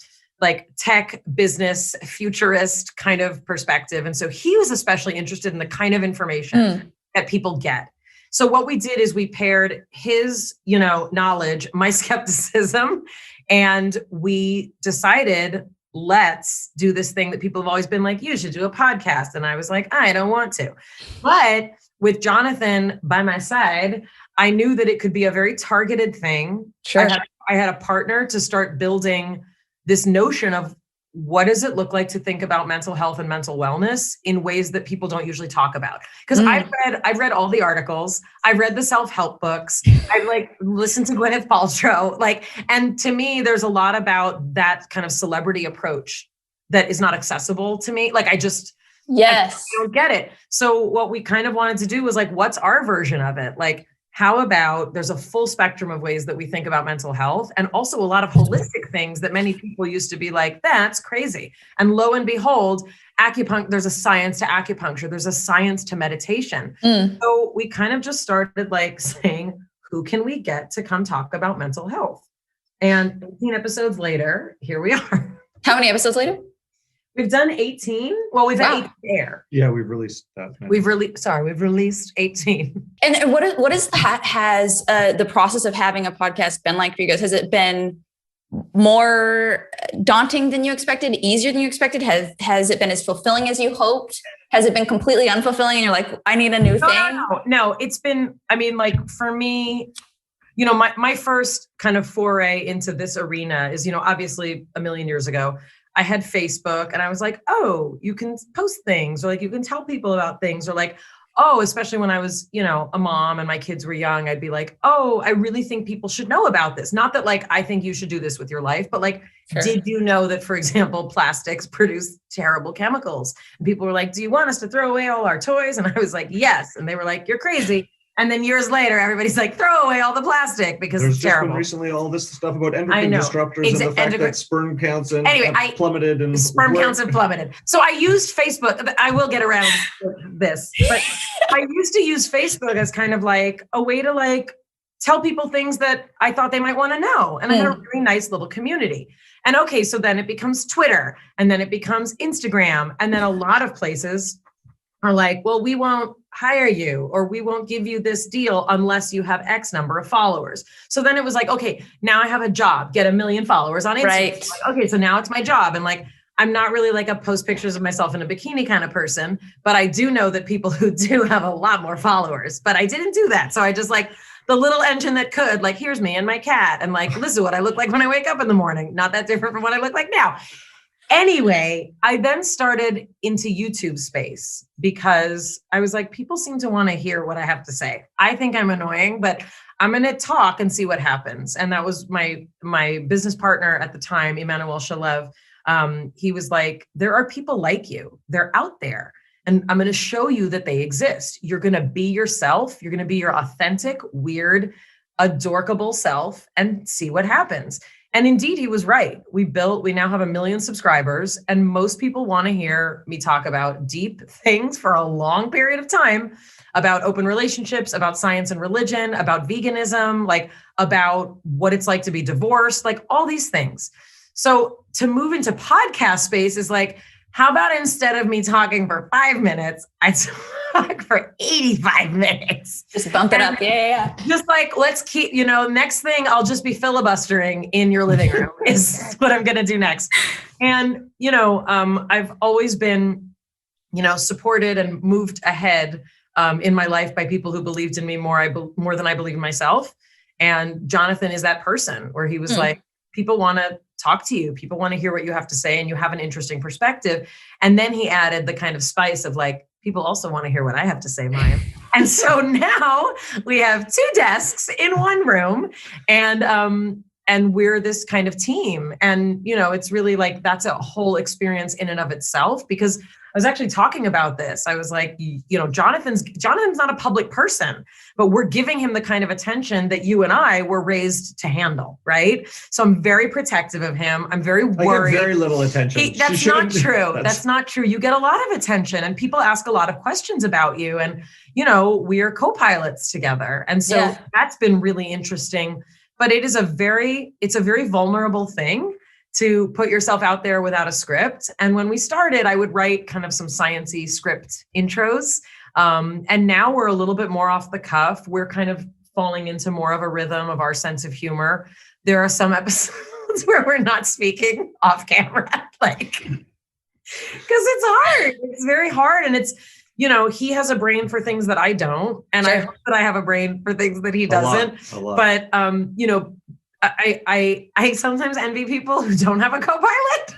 [SPEAKER 3] tech business futurist kind of perspective. And so he was especially interested in the kind of information that people get. So what we did is we paired his, knowledge, my skepticism, and we decided, let's do this thing that people have always been like, you should do a podcast. And I was like, I don't want to. But with Jonathon by my side, I knew that it could be a very targeted thing. Sure. I had a partner to start building this notion of what does it look like to think about mental health and mental wellness in ways that people don't usually talk about? Because I've read all the articles, I've read the self-help books, I've listened to Gwyneth Paltrow, and to me, there's a lot about that kind of celebrity approach that is not accessible to me. I don't get it. So what we kind of wanted to do was what's our version of it? How about there's a full spectrum of ways that we think about mental health and also a lot of holistic things that many people used to be like, that's crazy. And lo and behold, there's a science to acupuncture. There's a science to meditation. So we kind of just started saying, who can we get to come talk about mental health? And 18 episodes later, here we are.
[SPEAKER 2] How many episodes later?
[SPEAKER 3] We've done 18. Well, we've had 18 air.
[SPEAKER 4] Yeah, we've released that.
[SPEAKER 3] We've released 18.
[SPEAKER 2] And has the process of having a podcast been like for you guys? Has it been more daunting than you expected, easier than you expected? Has it been as fulfilling as you hoped? Has it been completely unfulfilling and you're like, I need a new thing?
[SPEAKER 3] No, it's been, for me, my first kind of foray into this arena is, obviously a million years ago. I had Facebook and I was like, oh, you can post things or you can tell people about things or especially when I was, a mom and my kids were young, I'd be like, oh, I really think people should know about this. Not that I think you should do this with your life, but
[SPEAKER 2] Sure.
[SPEAKER 3] Did you know that, for example, plastics produce terrible chemicals? And people were like, do you want us to throw away all our toys? And I was like, yes. And they were like, you're crazy. And then years later, everybody's like, throw away all the plastic because
[SPEAKER 4] There's
[SPEAKER 3] it's
[SPEAKER 4] just
[SPEAKER 3] terrible.
[SPEAKER 4] been recently all this stuff about
[SPEAKER 3] I
[SPEAKER 4] endocrine
[SPEAKER 3] know.
[SPEAKER 4] disruptors and the fact that sperm counts and have plummeted and
[SPEAKER 3] sperm counts have plummeted. So I used Facebook. I will get around to this, but I used to use Facebook as kind of like a way to like tell people things that I thought they might want to know. And I had a really nice little community. And okay, so then it becomes Twitter, and then it becomes Instagram. And then a lot of places are like, well, we won't hire you, or we won't give you this deal unless you have X number of followers. So then it was like, okay, now I have a job, get 1 million followers on Instagram.
[SPEAKER 2] Right.
[SPEAKER 3] Like, okay, so now it's my job. And like, I'm not really like a post pictures of myself in a bikini kind of person, but I do know that people who do have a lot more followers, but I didn't do that. So I just like the little engine that could, like, here's me and my cat, and like, this is what I look like when I wake up in the morning. Not that different from what I look like now. Anyway, I then started into YouTube space because I was like, people seem to want to hear what I have to say. I think I'm annoying, but I'm going to talk and see what happens. And that was my business partner at the time, Emmanuel Shalev. He was like, there are people like you. They're out there. And I'm going to show you that they exist. You're going to be yourself. You're going to be your authentic, weird, adorkable self and see what happens. And indeed, he was right. We now have 1 million subscribers, and most people want to hear me talk about deep things for a long period of time, about open relationships, about science and religion, about veganism, like about what it's like to be divorced, like all these things. So to move into podcast space is like, how about instead of me talking for 5 minutes, I talk for 85 minutes?
[SPEAKER 2] Just bump it up. Yeah.
[SPEAKER 3] Just like, let's keep, next thing I'll just be filibustering in your living room is what I'm going to do next. And, I've always been, supported and moved ahead in my life by people who believed in me more than I believe in myself. And Jonathon is that person where he was like, people want to talk to you. People want to hear what you have to say, and you have an interesting perspective. And then he added the kind of spice of like, people also want to hear what I have to say, Mayim. And so now we have 2 desks in one room, and we're this kind of team. And, it's really like, that's a whole experience in and of itself, because I was actually talking about this. I was like, Jonathon's not a public person, but we're giving him the kind of attention that you and I were raised to handle, right? So I'm very protective of him. I'm very worried.
[SPEAKER 4] I get very little attention.
[SPEAKER 3] That's not true. That's not true. You get a lot of attention, and people ask a lot of questions about you. And, we are co-pilots together. And so that's been really interesting. But it's a very vulnerable thing to put yourself out there without a script. And when we started, I would write kind of some sciencey script intros. And now we're a little bit more off the cuff. We're kind of falling into more of a rhythm of our sense of humor. There are some episodes where we're not speaking off camera, because it's hard. It's very hard. And it's, he has a brain for things that I don't. And I hope that I have a brain for things that he doesn't. A lot. But, I sometimes envy people who don't have a co-pilot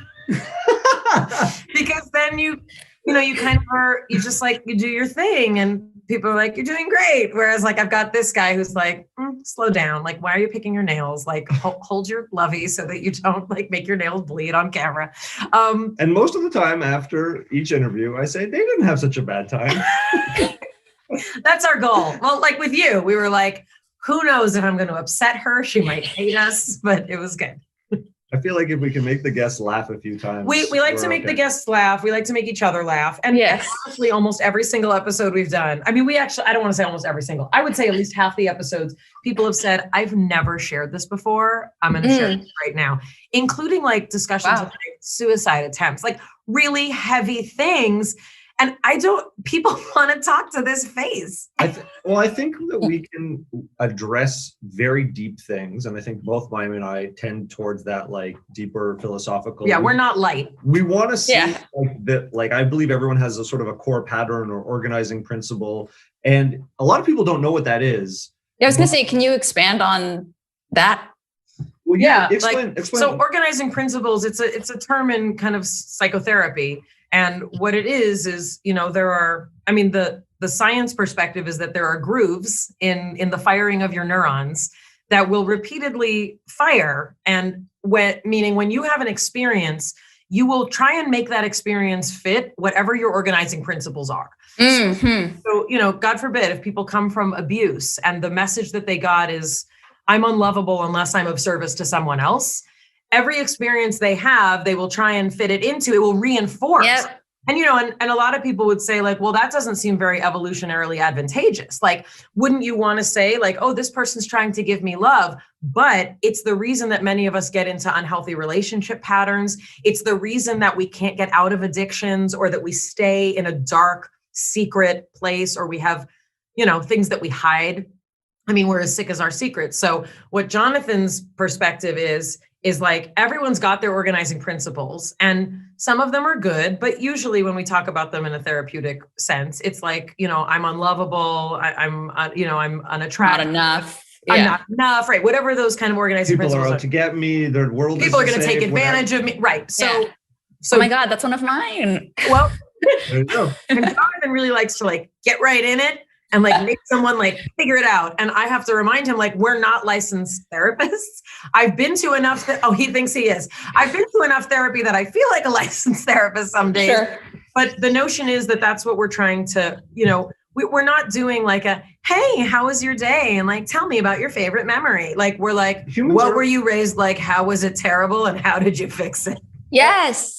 [SPEAKER 3] because then you kind of are, you just like, you do your thing and people are like, you're doing great. Whereas like, I've got this guy who's like, slow down. Like, why are you picking your nails? Like hold your lovey so that you don't like make your nails bleed on camera.
[SPEAKER 4] And most of the time after each interview, I say, they didn't have such a bad time.
[SPEAKER 3] That's our goal. Well, like with you, we were like, who knows if I'm going to upset her? She might hate us, but it was good.
[SPEAKER 4] I feel like if we can make the guests laugh a few times.
[SPEAKER 3] We like to make the guests laugh. We like to make each other laugh. And honestly, almost every single episode we've done. I mean, I don't want to say almost every single. I would say at least half the episodes, people have said, I've never shared this before. I'm going to share this right now, including like discussions of like suicide attempts, like really heavy things. And people want to talk to this face. I
[SPEAKER 4] think that we can address very deep things. And I think both Mayim and I tend towards that like deeper philosophical.
[SPEAKER 3] Yeah, we're not light.
[SPEAKER 4] We want to see like I believe everyone has a sort of a core pattern or organizing principle. And a lot of people don't know what that is.
[SPEAKER 2] Yeah, I was going to say, can you expand on that?
[SPEAKER 4] Well, explain.
[SPEAKER 3] So organizing principles, it's a term in kind of psychotherapy. And what it is, the science perspective is that there are grooves in the firing of your neurons that will repeatedly fire. And meaning when you have an experience, you will try and make that experience fit whatever your organizing principles are.
[SPEAKER 2] Mm-hmm.
[SPEAKER 3] So, you know, God forbid if people come from abuse and the message that they got is, I'm unlovable unless I'm of service to someone else. Every experience they have, they will try and fit it into, it will reinforce.
[SPEAKER 2] Yep.
[SPEAKER 3] And, you know, and a lot of people would say like, well, that doesn't seem very evolutionarily advantageous. Like, wouldn't you want to say like, oh, this person's trying to give me love, but it's the reason that many of us get into unhealthy relationship patterns. It's the reason that we can't get out of addictions, or that we stay in a dark, secret place, or we have, you know, things that we hide. I mean, we're as sick as our secrets. So what Jonathon's perspective is like, everyone's got their organizing principles and some of them are good, but usually when we talk about them in a therapeutic sense, it's like, you know, I'm unlovable. I'm unattractive.
[SPEAKER 2] Not enough.
[SPEAKER 3] I'm not enough, right? Whatever those kind of organizing
[SPEAKER 4] People
[SPEAKER 3] principles
[SPEAKER 4] are out to get me. Their world.
[SPEAKER 3] People are
[SPEAKER 4] isn't
[SPEAKER 3] going to take
[SPEAKER 4] safe,
[SPEAKER 3] advantage of me, right? So,
[SPEAKER 2] oh my God, that's one of mine.
[SPEAKER 3] Well,
[SPEAKER 4] there you go.
[SPEAKER 3] and Jonathan really likes to like get right in it and like make someone like figure it out. And I have to remind him, like, we're not licensed therapists. I've been to enough. He thinks he is. I've been to enough therapy that I feel like a licensed therapist some days.
[SPEAKER 2] Sure.
[SPEAKER 3] But the notion is that that's what we're trying to, you know, we're not doing like a, hey, how was your day? And like, tell me about your favorite memory. Like, we're like, what were you raised like? How was it terrible? And how did you fix it?
[SPEAKER 2] Yes.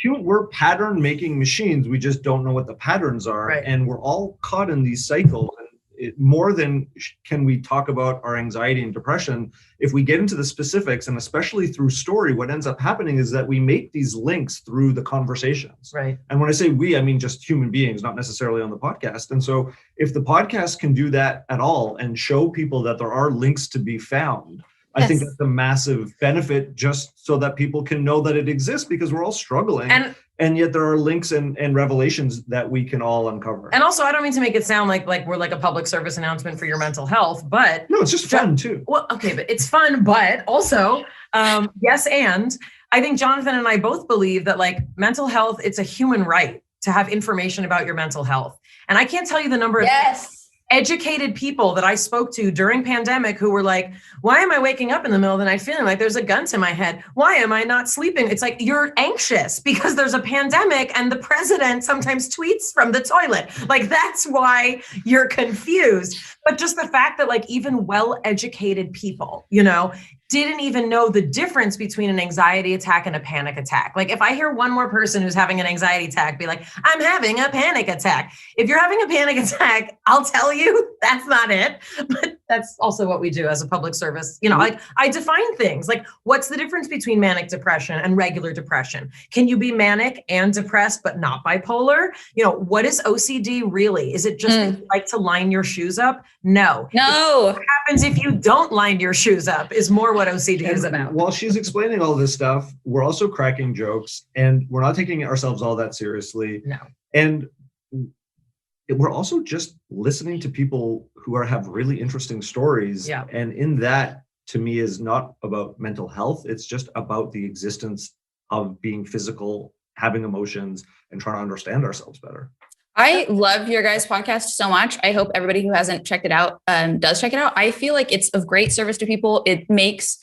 [SPEAKER 4] We're pattern making machines. We just don't know what the patterns are.
[SPEAKER 3] Right.
[SPEAKER 4] And we're all caught in these cycles. And more than can we talk about our anxiety and depression, if we get into the specifics, and especially through story, what ends up happening is that we make these links through the conversations.
[SPEAKER 3] Right.
[SPEAKER 4] And when I say we, I mean just human beings, not necessarily on the podcast. And so if the podcast can do that at all and show people that there are links to be found, I think that's a massive benefit, just so that people can know that it exists, because we're all struggling. And yet there are links and revelations that we can all uncover.
[SPEAKER 3] And also, I don't mean to make it sound like we're like a public service announcement for your mental health, but
[SPEAKER 4] no, it's just fun too.
[SPEAKER 3] Well, okay, but it's fun, but also, yes. And I think Jonathon and I both believe that like mental health, it's a human right to have information about your mental health. And I can't tell you the number of educated people that I spoke to during pandemic who were like, why am I waking up in the middle of the night feeling like there's a gun to my head? Why am I not sleeping? It's like, you're anxious because there's a pandemic and the president sometimes tweets from the toilet. Like, that's why you're confused. But just the fact that like even well-educated people, you know, didn't even know the difference between an anxiety attack and a panic attack. Like, if I hear one more person who's having an anxiety attack be like, I'm having a panic attack. If you're having a panic attack, I'll tell you that's not it. But that's also what we do as a public service. You know, like, I define things like, what's the difference between manic depression and regular depression? Can you be manic and depressed, but not bipolar? You know, what is OCD really? Is it just that you like to line your shoes up? No. What happens if you don't line your shoes up is more what OCD is about.
[SPEAKER 4] While she's explaining all this stuff, we're also cracking jokes, and we're not taking ourselves all that seriously.
[SPEAKER 3] No.
[SPEAKER 4] And we're also just listening to people who have really interesting stories.
[SPEAKER 3] Yeah.
[SPEAKER 4] And in that, to me, is not about mental health. It's just about the existence of being physical, having emotions, and trying to understand ourselves better.
[SPEAKER 2] I love your guys' podcast so much. I hope everybody who hasn't checked it out does check it out. I feel like it's of great service to people. It makes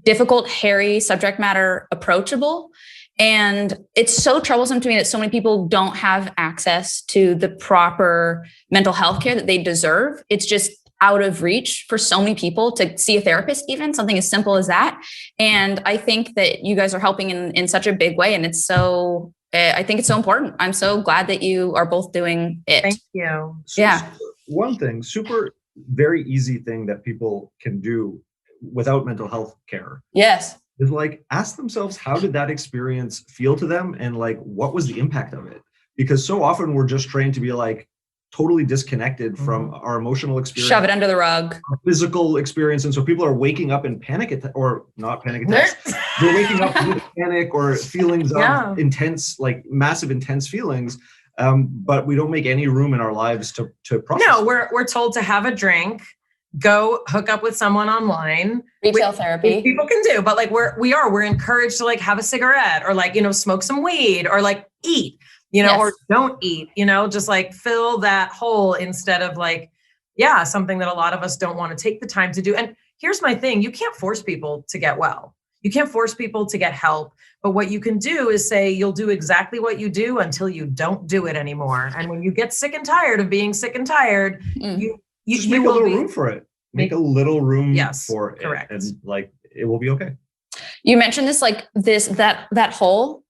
[SPEAKER 2] difficult, hairy subject matter approachable. And it's so troublesome to me that so many people don't have access to the proper mental health care that they deserve. It's just out of reach for so many people to see a therapist, even something as simple as that. And I think that you guys are helping in such a big way. And it's so... I think it's so important. I'm so glad that you are both doing it.
[SPEAKER 3] Thank you.
[SPEAKER 4] One thing, very easy thing that people can do without mental health care.
[SPEAKER 2] Yes.
[SPEAKER 4] Is like, ask themselves, how did that experience feel to them? And like, what was the impact of it? Because so often we're just trained to be like totally disconnected from our emotional experience.
[SPEAKER 2] Shove it under the rug.
[SPEAKER 4] Physical experience. And so people are waking up in or not panic attacks. They're waking up with panic or feelings of intense, like massive, intense feelings. But we don't make any room in our lives to process.
[SPEAKER 3] No, we're told to have a drink, go hook up with someone online.
[SPEAKER 2] Retail therapy.
[SPEAKER 3] People can do, but like we're encouraged to like have a cigarette or like, you know, smoke some weed or like eat, you know, or don't eat, you know, just like fill that hole instead of like, something that a lot of us don't want to take the time to do. And here's my thing. You can't force people to get well. You can't force people to get help. But what you can do is say, you'll do exactly what you do until you don't do it anymore. And when you get sick and tired of being sick and tired, you
[SPEAKER 4] just make a little room for it. Make a little room for it.
[SPEAKER 3] Correct.
[SPEAKER 4] And like, it will be okay.
[SPEAKER 2] You mentioned this, like that hole,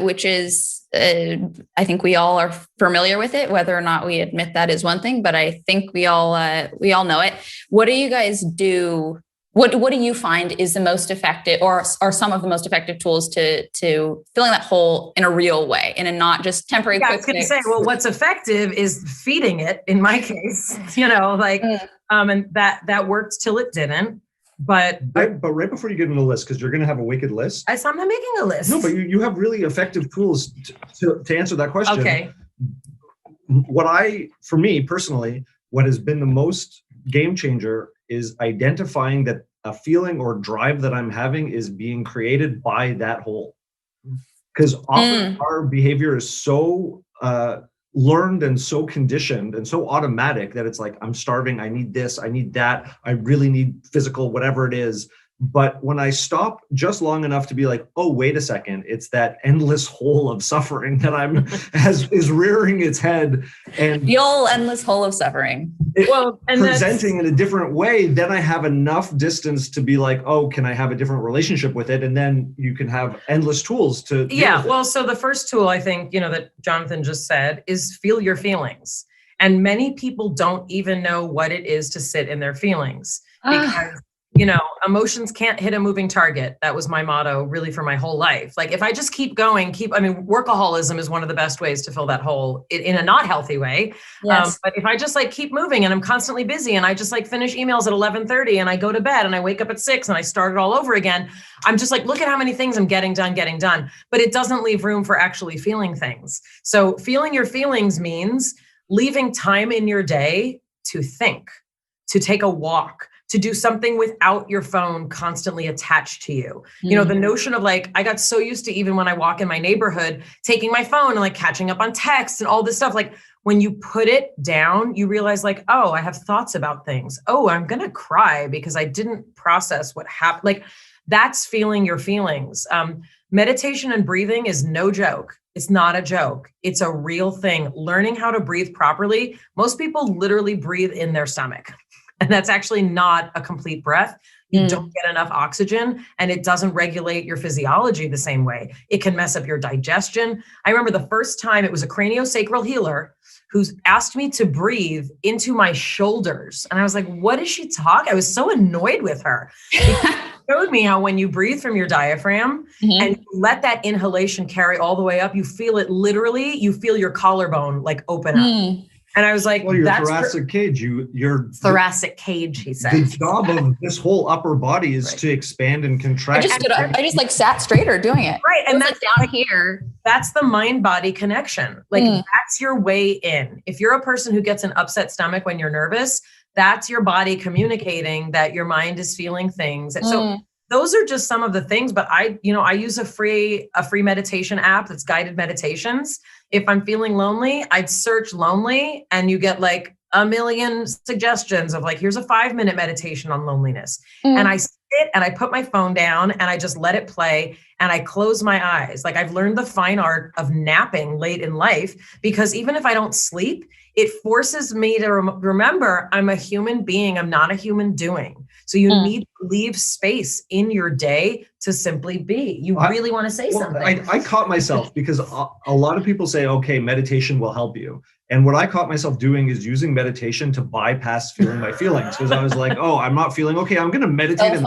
[SPEAKER 2] which is, I think we all are familiar with it. Whether or not we admit that is one thing, but I think we all know it. What do you guys do? What do you find is the most effective, or are some of the most effective tools to filling that hole in a real way, in a not just temporary?
[SPEAKER 3] Yeah, I was going to say, well, what's effective is feeding it. In my case, and that worked till it didn't. But
[SPEAKER 4] right before you get into the list, because you're going to have a wicked list.
[SPEAKER 3] I'm not making a list.
[SPEAKER 4] No, but you have really effective tools to answer that question.
[SPEAKER 3] Okay.
[SPEAKER 4] For me personally, what has been the most game changer is identifying that a feeling or drive that I'm having is being created by that hole. Because often our behavior is so learned and so conditioned and so automatic that it's like, I'm starving, I need this, I need that, I really need physical, whatever it is. But when I stop just long enough to be like, oh, wait a second, it's that endless hole of suffering that is rearing its head, and
[SPEAKER 2] the old endless hole of suffering.
[SPEAKER 3] And
[SPEAKER 4] presenting in a different way, then I have enough distance to be like, oh, can I have a different relationship with it? And then you can have endless tools to.
[SPEAKER 3] Yeah. Well, so the first tool I think, that Jonathon just said is feel your feelings. And many people don't even know what it is to sit in their feelings because emotions can't hit a moving target. That was my motto really for my whole life. Like if I just keep going, workaholism is one of the best ways to fill that hole in a not healthy way.
[SPEAKER 2] Yes.
[SPEAKER 3] But if I just like keep moving and I'm constantly busy and I just like finish emails at 11:30 and I go to bed and I wake up at 6 and I start it all over again, I'm just like, look at how many things I'm getting done. But it doesn't leave room for actually feeling things. So feeling your feelings means leaving time in your day to think, to take a walk, to do something without your phone constantly attached to you. The notion of like, I got so used to, even when I walk in my neighborhood, taking my phone and like catching up on texts and all this stuff. Like when you put it down, you realize like, oh, I have thoughts about things. Oh, I'm going to cry because I didn't process what happened. Like that's feeling your feelings. Meditation and breathing is no joke. It's not a joke. It's a real thing. Learning how to breathe properly. Most people literally breathe in their stomach. And that's actually not a complete breath. You don't get enough oxygen and it doesn't regulate your physiology the same way. It can mess up your digestion. I remember the first time it was a craniosacral healer who's asked me to breathe into my shoulders. And I was like, what is she talking? I was so annoyed with her. It showed me how when you breathe from your diaphragm and you let that inhalation carry all the way up, you feel it literally, you feel your collarbone like open up. And I was like,
[SPEAKER 4] well, your thoracic cage, your
[SPEAKER 3] thoracic cage, he said.
[SPEAKER 4] The job of this whole upper body is to expand and contract.
[SPEAKER 2] I just stood up. I just like sat straighter doing it.
[SPEAKER 3] Right. And that's
[SPEAKER 2] like down here.
[SPEAKER 3] That's the mind-body connection. Like that's your way in. If you're a person who gets an upset stomach when you're nervous, that's your body communicating that your mind is feeling things. And so those are just some of the things, but I use a free meditation app that's guided meditations. If I'm feeling lonely, I'd search lonely and you get like a million suggestions of like, here's a 5-minute meditation on loneliness. And I sit and I put my phone down and I just let it play and I close my eyes. Like I've learned the fine art of napping late in life because even if I don't sleep, it forces me to remember I'm a human being. I'm not a human doing. So you need to leave space in your day to simply be. You really want to say something.
[SPEAKER 4] I caught myself because a lot of people say, okay, meditation will help you. And what I caught myself doing is using meditation to bypass feeling my feelings. Because I was like, oh, I'm not feeling okay. I'm going to meditate and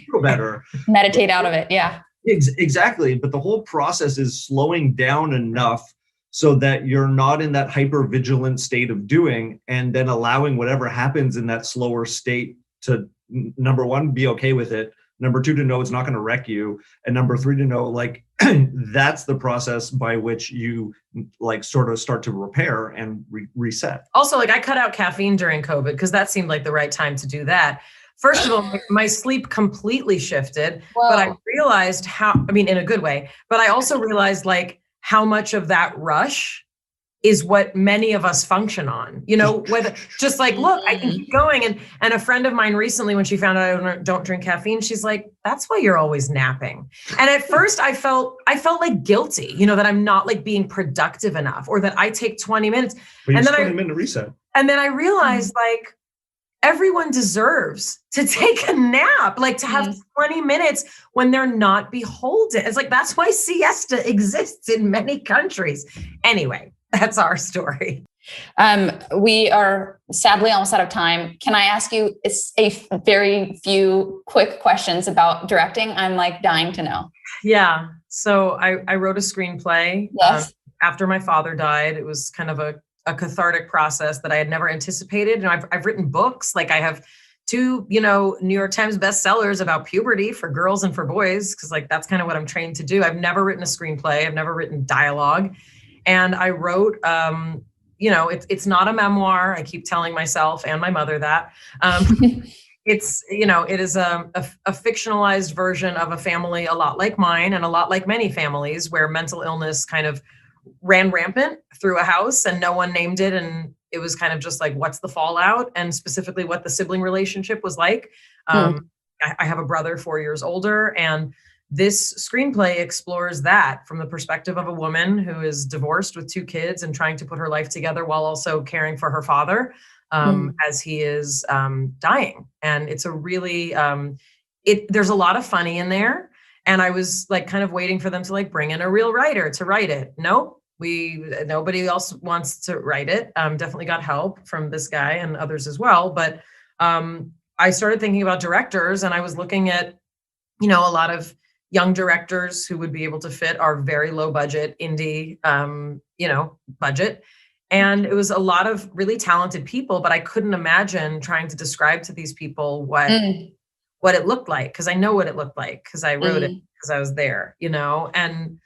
[SPEAKER 4] feel better.
[SPEAKER 2] Meditate out of it. Yeah.
[SPEAKER 4] Exactly. But the whole process is slowing down enough so that you're not in that hyper-vigilant state of doing and then allowing whatever happens in that slower state to, number one, be okay with it. Number two, to know it's not going to wreck you. And number three, to know like that's the process by which you like sort of start to repair and reset.
[SPEAKER 3] Also, like I cut out caffeine during COVID because that seemed like the right time to do that. First of all, my sleep completely shifted, but I realized in a good way, but I also realized like how much of that rush is what many of us function on, you know, whether just like, look, I can keep going. And a friend of mine recently, when she found out I don't drink caffeine, she's like, that's why you're always napping. And at first I felt like guilty, you know, that I'm not like being productive enough, or that I take 20 minutes.
[SPEAKER 4] But
[SPEAKER 3] and then
[SPEAKER 4] 20 minute reset.
[SPEAKER 3] And then I realized like, everyone deserves to take a nap, like to have 20 minutes when they're not beholden. It's like, that's why siesta exists in many countries. Anyway, that's our story.
[SPEAKER 2] We are sadly almost out of time. Can I ask you a very few quick questions about directing? I'm like dying to know.
[SPEAKER 3] Yeah. So I wrote a screenplay.
[SPEAKER 2] Yes.
[SPEAKER 3] After my father died. It was kind of a cathartic process that I had never anticipated. And I've written books. Like I have 2, you know, New York Times bestsellers about puberty for girls and for boys. Cause like, that's kind of what I'm trained to do. I've never written a screenplay. I've never written dialogue. And I wrote, you know, it's not a memoir. I keep telling myself and my mother that. It's, you know, it is a fictionalized version of a family a lot like mine and a lot like many families where mental illness kind of ran rampant through a house and no one named it. And it was kind of just like, what's the fallout, and specifically what the sibling relationship was like. I have a brother 4 years older, and this screenplay explores that from the perspective of a woman who is divorced with 2 kids and trying to put her life together while also caring for her father as he is dying. And it's a really, there's a lot of funny in there. And I was like kind of waiting for them to like bring in a real writer to write it. Nope. Nobody else wants to write it. Definitely got help from this guy and others as well. But I started thinking about directors, and I was looking at, you know, a lot of young directors who would be able to fit our very low budget indie, you know, budget. And it was a lot of really talented people, but I couldn't imagine trying to describe to these people what it looked like. Cause I know what it looked like, cause I wrote it, cause I was there, you know? And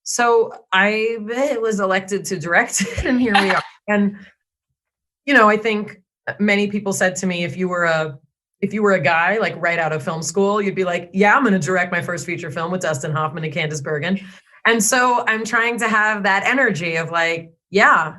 [SPEAKER 3] so I was elected to direct it, and here we are. And, you know, I think many people said to me, if you were a guy like right out of film school, you'd be like, yeah, I'm going to direct my first feature film with Dustin Hoffman and Candice Bergen. And so I'm trying to have that energy of like, yeah,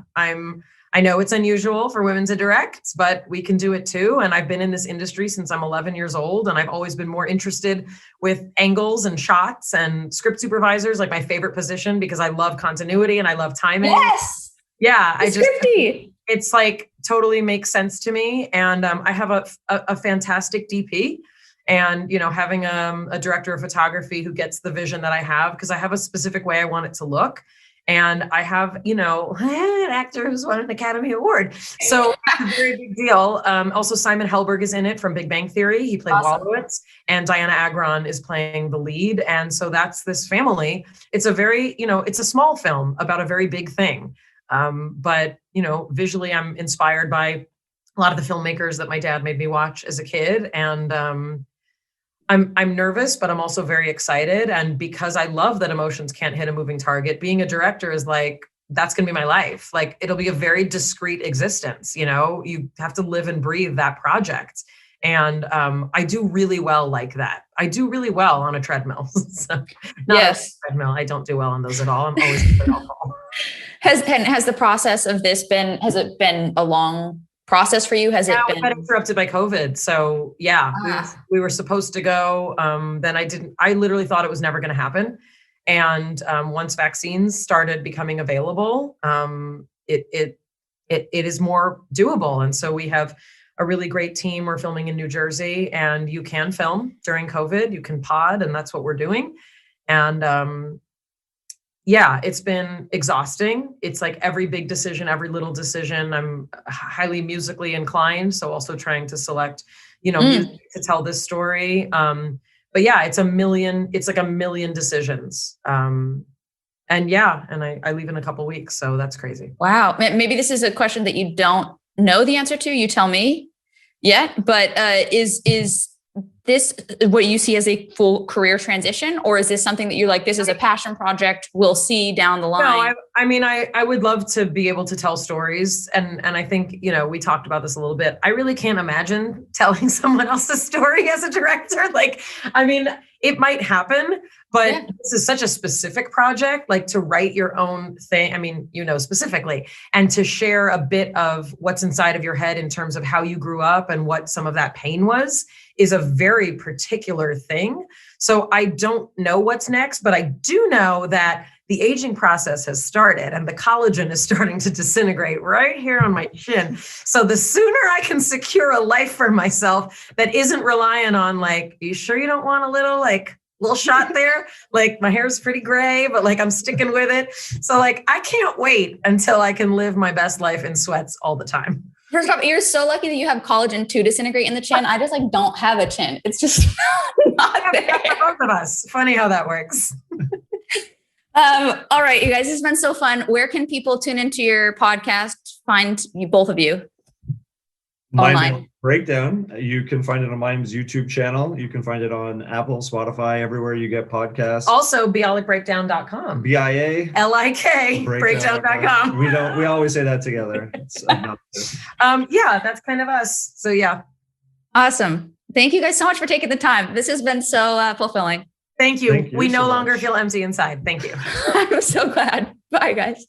[SPEAKER 3] I know it's unusual for women to direct, but we can do it too. And I've been in this industry since I'm 11 years old. And I've always been more interested with angles and shots and script supervisors, like my favorite position, because I love continuity and I love timing.
[SPEAKER 2] Yes.
[SPEAKER 3] Yeah.
[SPEAKER 2] Scripty.
[SPEAKER 3] It's like totally makes sense to me. And I have a fantastic DP, and, you know, having a director of photography who gets the vision that I have, because I have a specific way I want it to look. And I have, you know, an actor who's won an Academy Award. So it's a very big deal. Also, Simon Helberg is in it from Big Bang Theory. He played Wallowitz, and Diana Agron is playing the lead. And so that's this family. It's a very, you know, it's a small film about a very big thing. But, you know, visually, I'm inspired by a lot of the filmmakers that my dad made me watch as a kid. And I'm nervous, but I'm also very excited. And because I love that emotions can't hit a moving target, being a director is like, that's going to be my life. Like, it'll be a very discrete existence. You know, you have to live and breathe that project. And I do really well like that. I do really well on a treadmill. So, yes. A treadmill. I don't do well on those at all. I'm always good alcohol.
[SPEAKER 2] Has the process of this has it been a long process for you? Has it been
[SPEAKER 3] interrupted by COVID? So yeah, we were supposed to go. Then I literally thought it was never going to happen. And once vaccines started becoming available, it is more doable. And so we have a really great team. We're filming in New Jersey, and you can film during COVID, you can pod, and that's what we're doing. And yeah, it's been exhausting. It's like every big decision, every little decision. I'm highly musically inclined, so also trying to select, you know, music to tell this story. But yeah, it's like a million decisions. And yeah, and I leave in a couple of weeks, so that's crazy.
[SPEAKER 2] Wow. Maybe this is a question that you don't know the answer to. You tell me. Yeah, but is this what you see as a full career transition, or is this something that you're like, this is a passion project, we'll see down the line?
[SPEAKER 3] No, I mean, I would love to be able to tell stories. And I think, you know, we talked about this a little bit. I really can't imagine telling someone else's story as a director. Like, I mean, it might happen, but
[SPEAKER 2] Yeah.
[SPEAKER 3] this is such a specific project, like to write your own thing. I mean, specifically, and to share a bit of what's inside of your head in terms of how you grew up and what some of that pain was is a very particular thing. So I don't know what's next, but I do know that the aging process has started and the collagen is starting to disintegrate right here on my chin. So the sooner I can secure a life for myself that isn't relying on like, you sure you don't want a little shot there? Like my hair's pretty gray, but like I'm sticking with it. So like, I can't wait until I can live my best life in sweats all the time.
[SPEAKER 2] First off, you're so lucky that you have collagen to disintegrate in the chin. I just like don't have a chin. It's just not there.
[SPEAKER 3] For both of us. Funny how that works.
[SPEAKER 2] All right, you guys, this has been so fun. Where can people tune into your podcast, find you, both of you? Online.
[SPEAKER 4] Mayim Breakdown. You can find it on Mayim's YouTube channel. You can find it on Apple, Spotify, everywhere you get podcasts.
[SPEAKER 3] Also, bialikbreakdown.com.
[SPEAKER 4] BIA.
[SPEAKER 3] LIK breakdown.com.
[SPEAKER 4] We always say that together. It's
[SPEAKER 3] yeah, that's kind of us. So yeah.
[SPEAKER 2] Awesome. Thank you guys so much for taking the time. This has been so fulfilling.
[SPEAKER 3] Thank you.
[SPEAKER 4] Thank you
[SPEAKER 3] We no
[SPEAKER 4] so
[SPEAKER 3] longer
[SPEAKER 4] much.
[SPEAKER 3] feel empty inside. Thank you.
[SPEAKER 2] I'm so glad. Bye, guys.